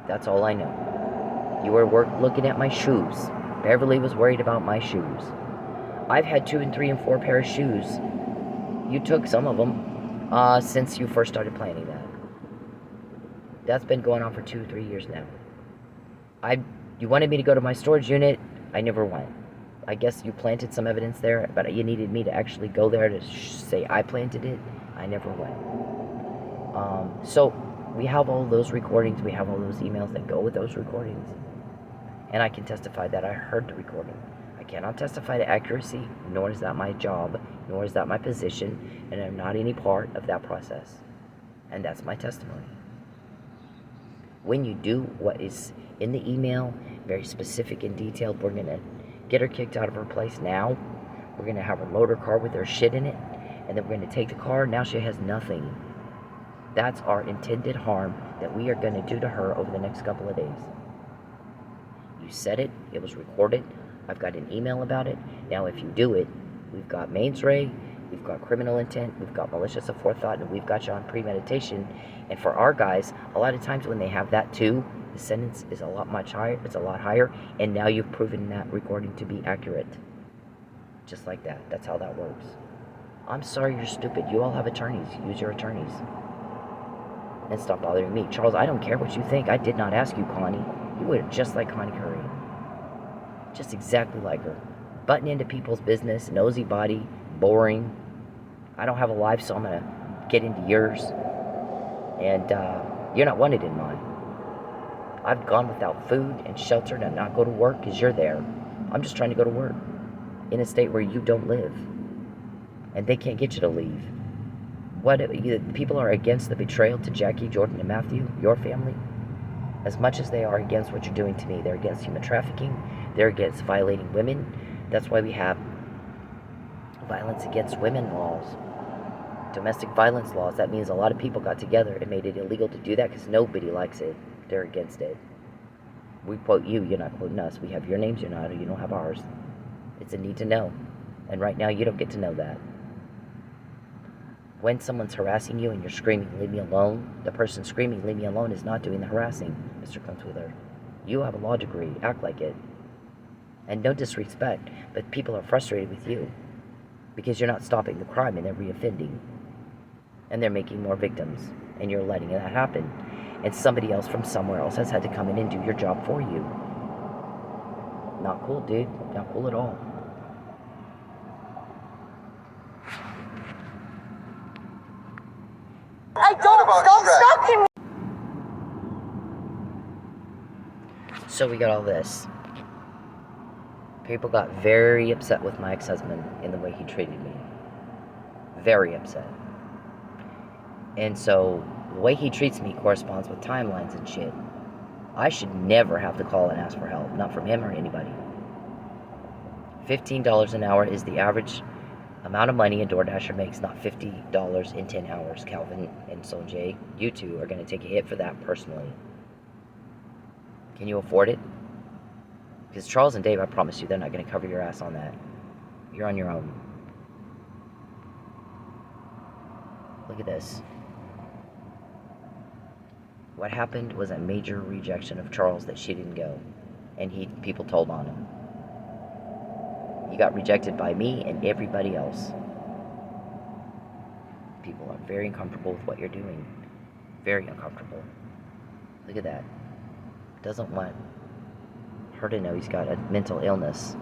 That's all I know. You were looking at my shoes. Beverly was worried about my shoes. I've had 2 and 3 and 4 pair of shoes. You took some of them since you first started planning that. That's been going on for 2 or 3 years now. You wanted me to go to my storage unit. I never went. I guess you planted some evidence there, but you needed me to actually go there to say I planted it. I never went. So we have all those recordings. We have all those emails that go with those recordings. And I can testify that I heard the recording. I cannot testify to accuracy, nor is that my job, nor is that my position, and I'm not any part of that process. And that's my testimony. When you do what is in the email, very specific and detailed, we're going to get her kicked out of her place now. We're going to have her motor car with her shit in it, and then we're going to take the car. Now she has nothing. That's our intended harm that we are going to do to her over the next couple of days. You said it. It was recorded. I've got an email about it. Now, if you do it, we've got mens rea, we've got criminal intent, we've got malicious aforethought, and we've got you on premeditation. And for our guys, a lot of times when they have that too, the sentence is a lot much higher. It's a lot higher. And now you've proven that recording to be accurate. Just like that. That's how that works. I'm sorry you're stupid. You all have attorneys. Use your attorneys. And stop bothering me. Charles, I don't care what you think. I did not ask you, Connie. You were just like Connie Curry. Just exactly like her. Butting into people's business, nosy body, boring. I don't have a life, so I'm going to get into yours. And you're not wanted in mine. I've gone without food and shelter and not go to work because you're there. I'm just trying to go to work in a state where you don't live. And they can't get you to leave. People are against the betrayal to Jackie, Jordan, and Matthew, your family, as much as they are against what you're doing to me. They're against human trafficking. They're against violating women. That's why we have violence against women laws, domestic violence laws. That means a lot of people got together and made it illegal to do that because nobody likes it. They're against it. We quote you, you're not quoting us. We have your names, you don't have ours. It's a need to know. And right now you don't get to know that. When someone's harassing you and you're screaming, leave me alone, the person screaming, leave me alone, is not doing the harassing, Mr. Kunzweiler. You have a law degree. Act like it. And no disrespect, but people are frustrated with you because you're not stopping the crime and they're reoffending. And they're making more victims. And you're letting that happen. And somebody else from somewhere else has had to come in and do your job for you. Not cool, dude. Not cool at all. Stop him. So we got all this. People got very upset with my ex-husband in the way he treated me. Very upset. And so the way he treats me corresponds with timelines and shit. I should never have to call and ask for help, not from him or anybody. $15 an hour is the average amount of money a DoorDasher makes, not $50 in 10 hours. Calvin and Soul J, you two are going to take a hit for that personally. Can you afford it? Because Charles and Dave, I promise you, they're not going to cover your ass on that. You're on your own. Look at this. What happened was a major rejection of Charles that she didn't go. And people told on him. He got rejected by me and everybody else. People are very uncomfortable with what you're doing. Very uncomfortable. Look at that. Doesn't want her to know he's got a mental illness.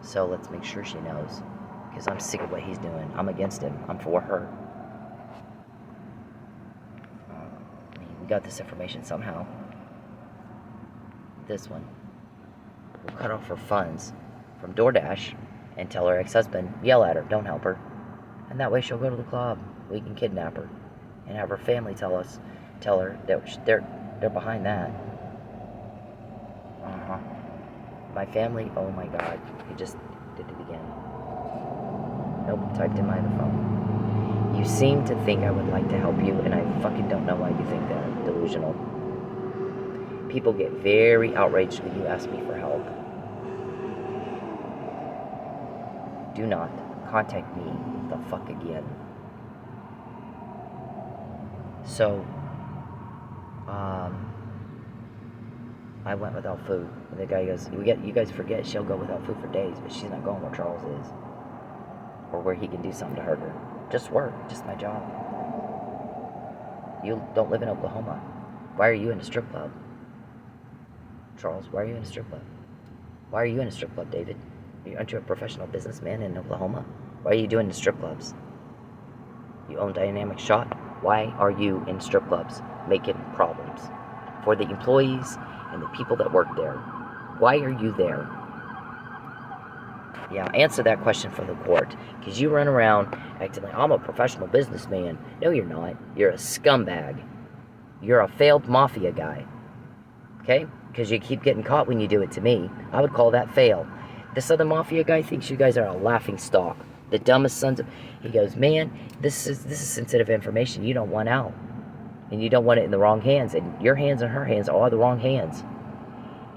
So let's make sure she knows. Because I'm sick of what he's doing. I'm against him. I'm for her. We got this information somehow. This one. We'll cut off her funds from DoorDash and tell her ex-husband, yell at her, don't help her. And that way she'll go to the club. We can kidnap her. And have her family tell her that they're behind that. My family, oh my God, he just did it again. Nope, typed in my other phone. You seem to think I would like to help you, and I fucking don't know why you think that. Delusional. People get very outraged when you ask me for help. Do not contact me the fuck again. So, I went without food. And the guy goes, you guys forget she'll go without food for days, but she's not going where Charles is. Or where he can do something to hurt her. Just work, just my job. You don't live in Oklahoma. Why are you in a strip club? Charles, why are you in a strip club? Why are you in a strip club, David? Aren't you a professional businessman in Oklahoma? Why are you doing the strip clubs? You own Dynamic Shot. Why are you in strip clubs making problems for the employees and the people that work there? Why are you there? Yeah, answer that question for the court. Because you run around acting like, I'm a professional businessman. No, you're not. You're a scumbag. You're a failed mafia guy. Okay? Because you keep getting caught when you do it to me. I would call that fail. This other mafia guy thinks you guys are a laughing stock. The dumbest sons of... He goes, man, this is sensitive information you don't want out. And you don't want it in the wrong hands. And your hands and her hands are the wrong hands.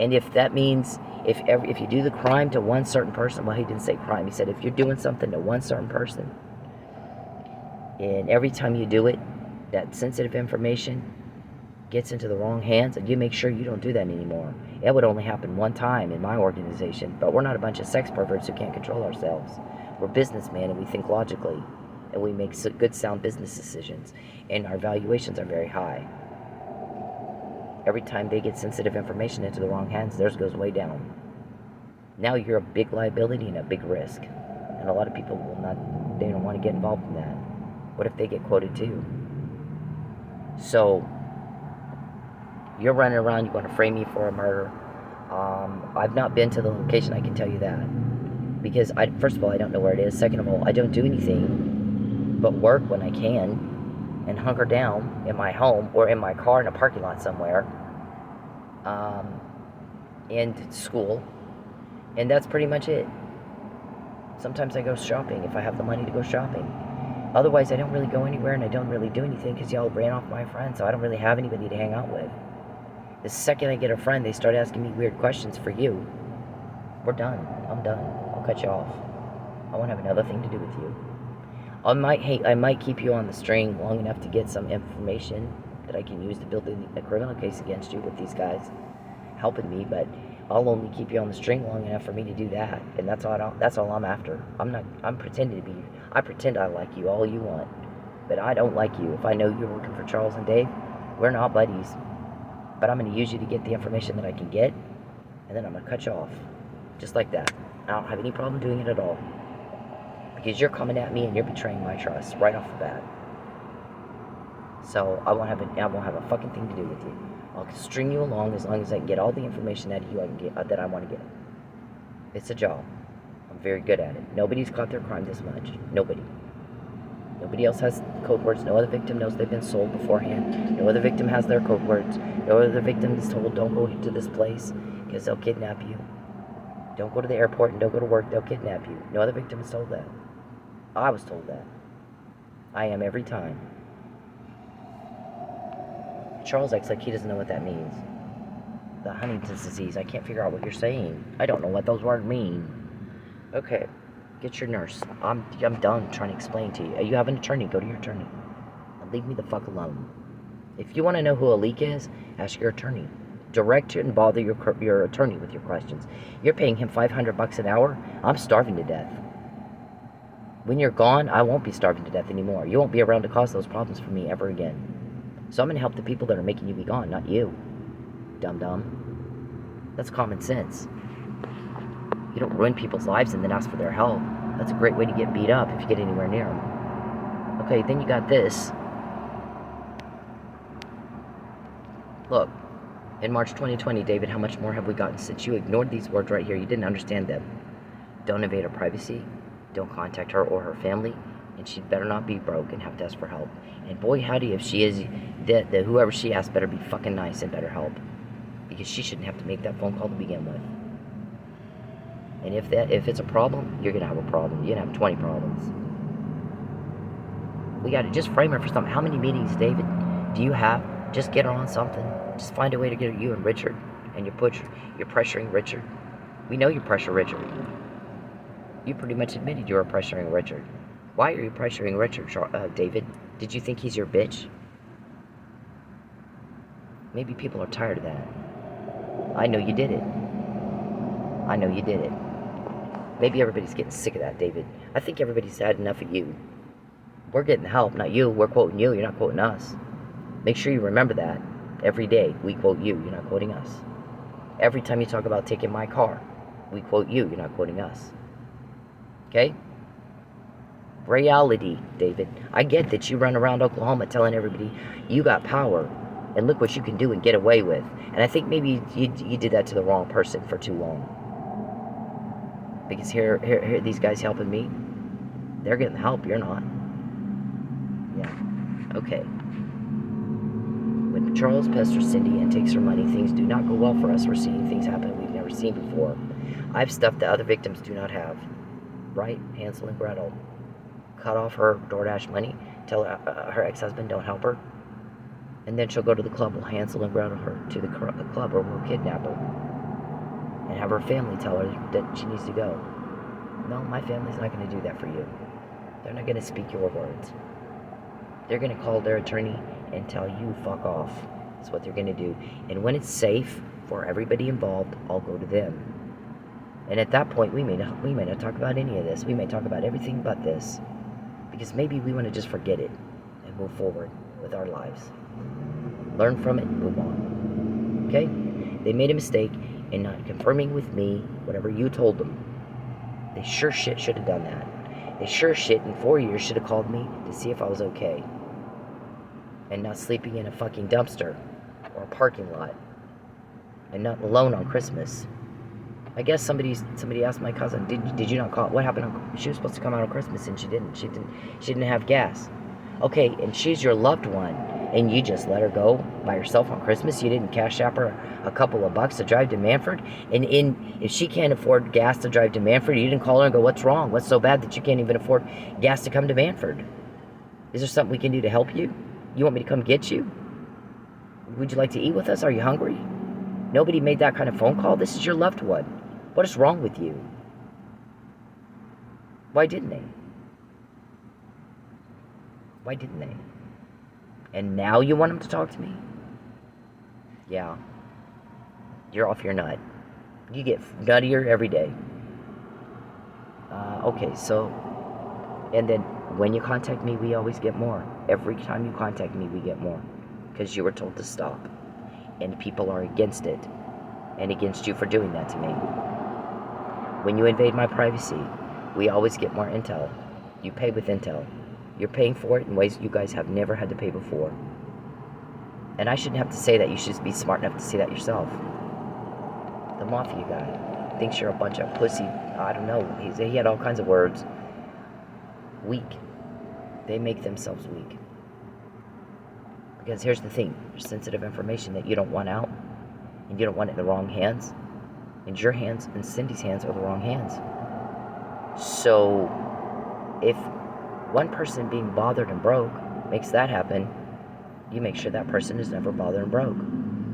And if that means... If you do the crime to one certain person... Well, he didn't say crime. He said if you're doing something to one certain person... And every time you do it... That sensitive information... gets into the wrong hands... And you make sure you don't do that anymore. It would only happen one time in my organization. But we're not a bunch of sex perverts who can't control ourselves. We're businessmen and we think logically. And we make good, sound business decisions. And our valuations are very high. Every time they get sensitive information into the wrong hands, theirs goes way down. Now you're a big liability and a big risk. And a lot of people they don't want to get involved in that. What if they get quoted too? So, you're running around, you want to frame me for a murder. I've not been to the location, I can tell you that. Because, first of all, I don't know where it is. Second of all, I don't do anything but work when I can. And hunker down in my home or in my car in a parking lot somewhere. And school. And that's pretty much it. Sometimes I go shopping if I have the money to go shopping. Otherwise, I don't really go anywhere and I don't really do anything because y'all ran off my friends, so I don't really have anybody to hang out with. The second I get a friend, they start asking me weird questions for you. We're done. I'm done. I'll cut you off. I won't have another thing to do with you. I might keep you on the string long enough to get some information that I can use to build a criminal case against you with these guys helping me, but I'll only keep you on the string long enough for me to do that, and that's all I'm after. I pretend I like you all you want, but I don't like you. If I know you're working for Charles and Dave, we're not buddies, but I'm going to use you to get the information that I can get, and then I'm going to cut you off, just like that. I don't have any problem doing it at all. Because you're coming at me and you're betraying my trust right off the bat. So I won't have a fucking thing to do with you. I'll string you along as long as I can get all the information out of you that I want to get. It's a job. I'm very good at it. Nobody's caught their crime this much. Nobody. Nobody else has code words. No other victim knows they've been sold beforehand. No other victim has their code words. No other victim is told, don't go to this place because they'll kidnap you. Don't go to the airport and don't go to work, they'll kidnap you. No other victim is told that. I was told that. I am every time. Charles acts like he doesn't know what that means. The Huntington's disease. I can't figure out what you're saying. I don't know what those words mean. Okay. Get your nurse. I'm done trying to explain to you. You have an attorney. Go to your attorney. And leave me the fuck alone. If you want to know who a leak is, ask your attorney. Direct and bother your attorney with your questions. You're paying him $500 an hour. I'm starving to death. When you're gone, I won't be starving to death anymore. You won't be around to cause those problems for me ever again. So I'm going to help the people that are making you be gone, not you. Dum-dum. That's common sense. You don't ruin people's lives and then ask for their help. That's a great way to get beat up if you get anywhere near them. Okay, then you got this. Look, in March 2020, David, how much more have we gotten since you ignored these words right here? You didn't understand them. Don't invade her privacy. Don't contact her or her family. And she'd better not be broke and have to ask for help. And boy, howdy, if she is, whoever she asks better be fucking nice and better help. Because she shouldn't have to make that phone call to begin with. And if it's a problem, you're going to have a problem. You're going to have 20 problems. We got to just frame her for something. How many meetings, David, do you have? Just get her on something. Just find a way to get you and Richard. And you're pressuring Richard. We know you pressure Richard. You pretty much admitted you were pressuring Richard. Why are you pressuring Richard, David? Did you think he's your bitch? Maybe people are tired of that. I know you did it. I know you did it. Maybe everybody's getting sick of that, David. I think everybody's had enough of you. We're getting help, not you. We're quoting you. You're not quoting us. Make sure you remember that. Every day, we quote you. You're not quoting us. Every time you talk about taking my car, we quote you. You're not quoting us. Okay? Reality, David. I get that you run around Oklahoma telling everybody you got power and look what you can do and get away with. And I think maybe you did that to the wrong person for too long. Because here these guys helping me, they're getting help, you're not. Yeah. Okay. When Charles pesters Cindy and takes her money, things do not go well for us. We're seeing things happen we've never seen before. I've stuff that other victims do not have. Right? Hansel and Gretel. Cut off her DoorDash money, tell her ex-husband don't help her, and then she'll go to the club. We'll Hansel and Gretel her to the club, or we'll kidnap her and have her family tell her that she needs to go. No, my family's not going to do that for you. They're not going to speak your words. They're going to call their attorney and tell you fuck off. That's what they're going to do. And when it's safe for everybody involved, I'll go to them. And at that point, we may not talk about any of this. We may talk about everything but this. Because maybe we want to just forget it and move forward with our lives. Learn from it and move on. Okay? They made a mistake in not confirming with me whatever you told them. They sure shit should have done that. They sure shit in 4 years should have called me to see if I was okay. And not sleeping in a fucking dumpster or a parking lot. And not alone on Christmas. I guess somebody asked my cousin, did you not call? What happened? She was supposed to come out on Christmas and she didn't. She didn't have gas. Okay, and she's your loved one, and you just let her go by herself on Christmas. You didn't cash app her a couple of bucks to drive to Manford, and if she can't afford gas to drive to Manford, you didn't call her and go, what's wrong? What's so bad that you can't even afford gas to come to Manford? Is there something we can do to help you? You want me to come get you? Would you like to eat with us? Are you hungry? Nobody made that kind of phone call. This is your loved one. What is wrong with you? Why didn't they? Why didn't they? And now you want them to talk to me? Yeah. You're off your nut. You get nuttier every day. Okay, so... And then when you contact me, we always get more. Every time you contact me, we get more. Because you were told to stop. And people are against it. And against you for doing that to me. When you invade my privacy, we always get more intel. You pay with intel. You're paying for it in ways you guys have never had to pay before. And I shouldn't have to say that. You should be smart enough to see that yourself. The mafia guy thinks you're a bunch of pussy. I don't know. He had all kinds of words. Weak. They make themselves weak. Because here's the thing. There's sensitive information that you don't want out. And you don't want it in the wrong hands. And your hands and Cindy's hands are the wrong hands. So, if one person being bothered and broke makes that happen, you make sure that person is never bothered and broke.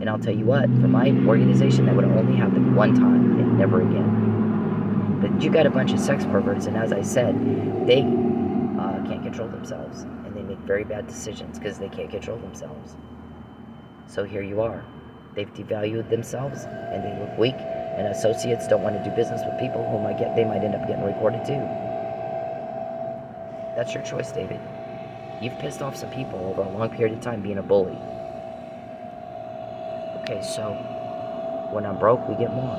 And I'll tell you what, for my organization, that would only happen one time and never again. But you got a bunch of sex perverts, and as I said, they can't control themselves. And they make very bad decisions because they can't control themselves. So here you are. They've devalued themselves, and they look weak. And associates don't want to do business with people who they might end up getting recorded too. That's your choice, David. You've pissed off some people over a long period of time being a bully. Okay, so when I'm broke, we get more.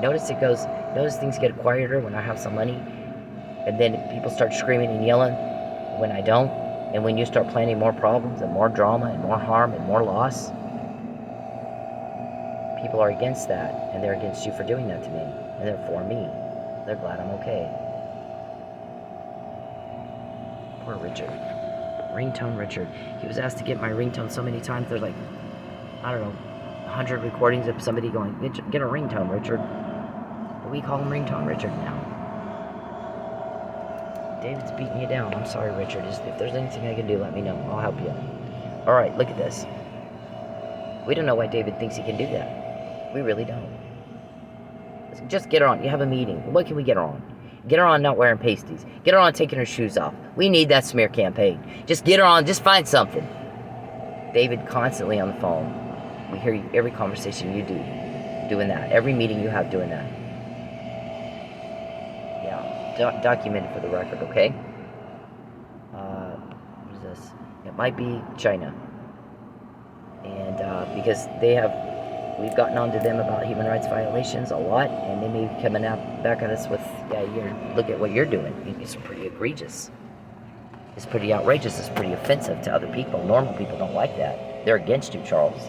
Notice things get quieter when I have some money, and then people start screaming and yelling when I don't, and when you start planning more problems and more drama and more harm and more loss. People are against that, and they're against you for doing that to me, and they're for me. They're glad I'm okay. Poor Richard. Ringtone Richard. He was asked to get my ringtone so many times, there's like, I don't know, 100 recordings of somebody going, get a ringtone, Richard. But we call him Ringtone Richard now. David's beating you down. I'm sorry, Richard. If there's anything I can do, let me know. I'll help you. Alright, look at this. We don't know why David thinks he can do that. We really don't. Just get her on. You have a meeting. What can we get her on? Get her on not wearing pasties. Get her on taking her shoes off. We need that smear campaign. Just get her on. Just find something. David constantly on the phone. We hear you, every conversation you do doing that. Every meeting you have doing that. Yeah. Documented for the record, okay? What is this? It might be China. And because we've gotten on to them about human rights violations a lot, and they may be coming back at us with, look at what you're doing. It's pretty egregious. It's pretty outrageous. It's pretty offensive to other people. Normal people don't like that. They're against you, Charles.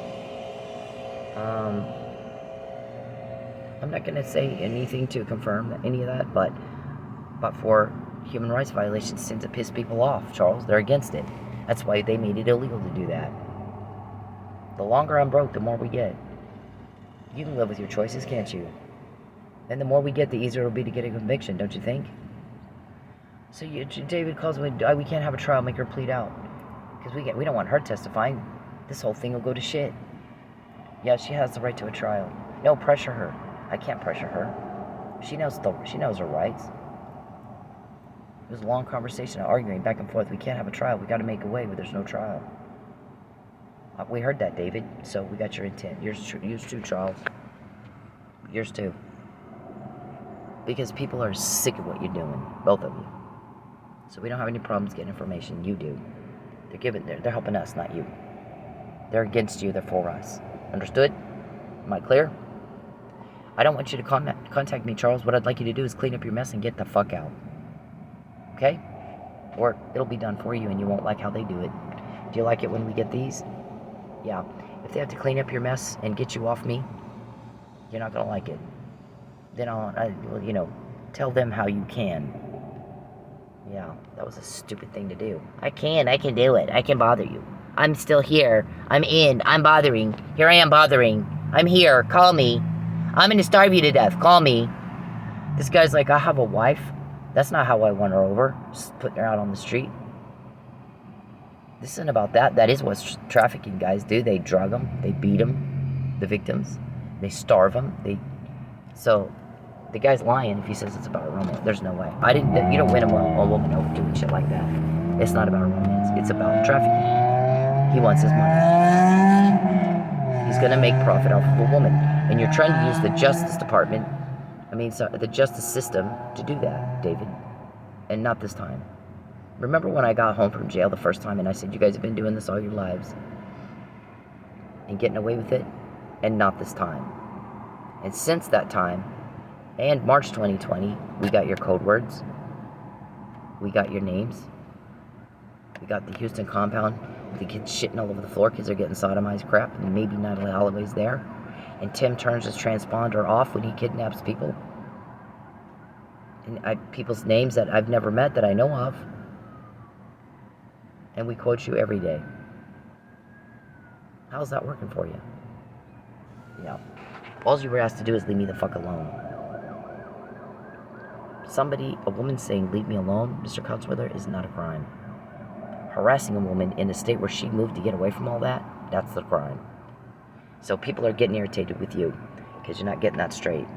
I'm not going to say anything to confirm any of that, but for human rights violations tend to piss people off, Charles. They're against it. That's why they made it illegal to do that. The longer I'm broke, the more we get. You can live with your choices, can't you? And the more we get, the easier it'll be to get a conviction, don't you think? So David calls me, we can't have a trial, make her plead out. Because we don't want her testifying. This whole thing will go to shit. Yeah, she has the right to a trial. No, pressure her. I can't pressure her. She knows her rights. It was a long conversation, arguing back and forth. We can't have a trial. We got to make a way where there's no trial. We heard that, David. So we got your intent. Yours too, Charles. Yours too. Because people are sick of what you're doing, both of you. So we don't have any problems getting information. You do. They're helping us, not you. They're against you. They're for us. Understood? Am I clear? I don't want you to contact me, Charles. What I'd like you to do is clean up your mess and get the fuck out. Okay? Or it'll be done for you and you won't like how they do it. Do you like it when we get these? Yeah. If they have to clean up your mess and get you off me, you're not going to like it. Then I'll tell them how you can. Yeah, that was a stupid thing to do. I can do it. I can bother you. I'm still here. I'm bothering. Here I am bothering. I'm here. Call me. I'm going to starve you to death. Call me. This guy's like, I have a wife. That's not how I won her over. Just putting her out on the street. This isn't about that. That is what trafficking guys do. They drug them. They beat them, the victims. They starve them. So the guy's lying if he says it's about a romance. There's no way. You don't win a woman over doing shit like that. It's not about a romance. It's about trafficking. He wants his money. He's going to make profit off of a woman. And you're trying to use the Justice Department, the justice system to do that, David. And not this time. Remember when I got home from jail the first time and I said, you guys have been doing this all your lives and getting away with it? And not this time. And since that time, and March 2020, we got your code words. We got your names. We got the Houston compound with the kids shitting all over the floor. Kids are getting sodomized crap, and maybe Natalie Holloway's there. And Tim turns his transponder off when he kidnaps people. And people's names that I've never met that I know of. And we quote you every day. How's that working for you? Yeah. All you were asked to do is leave me the fuck alone. A woman saying, leave me alone, Mr. Cogswither, is not a crime. Harassing a woman in a state where she moved to get away from all that, that's the crime. So people are getting irritated with you because you're not getting that straight.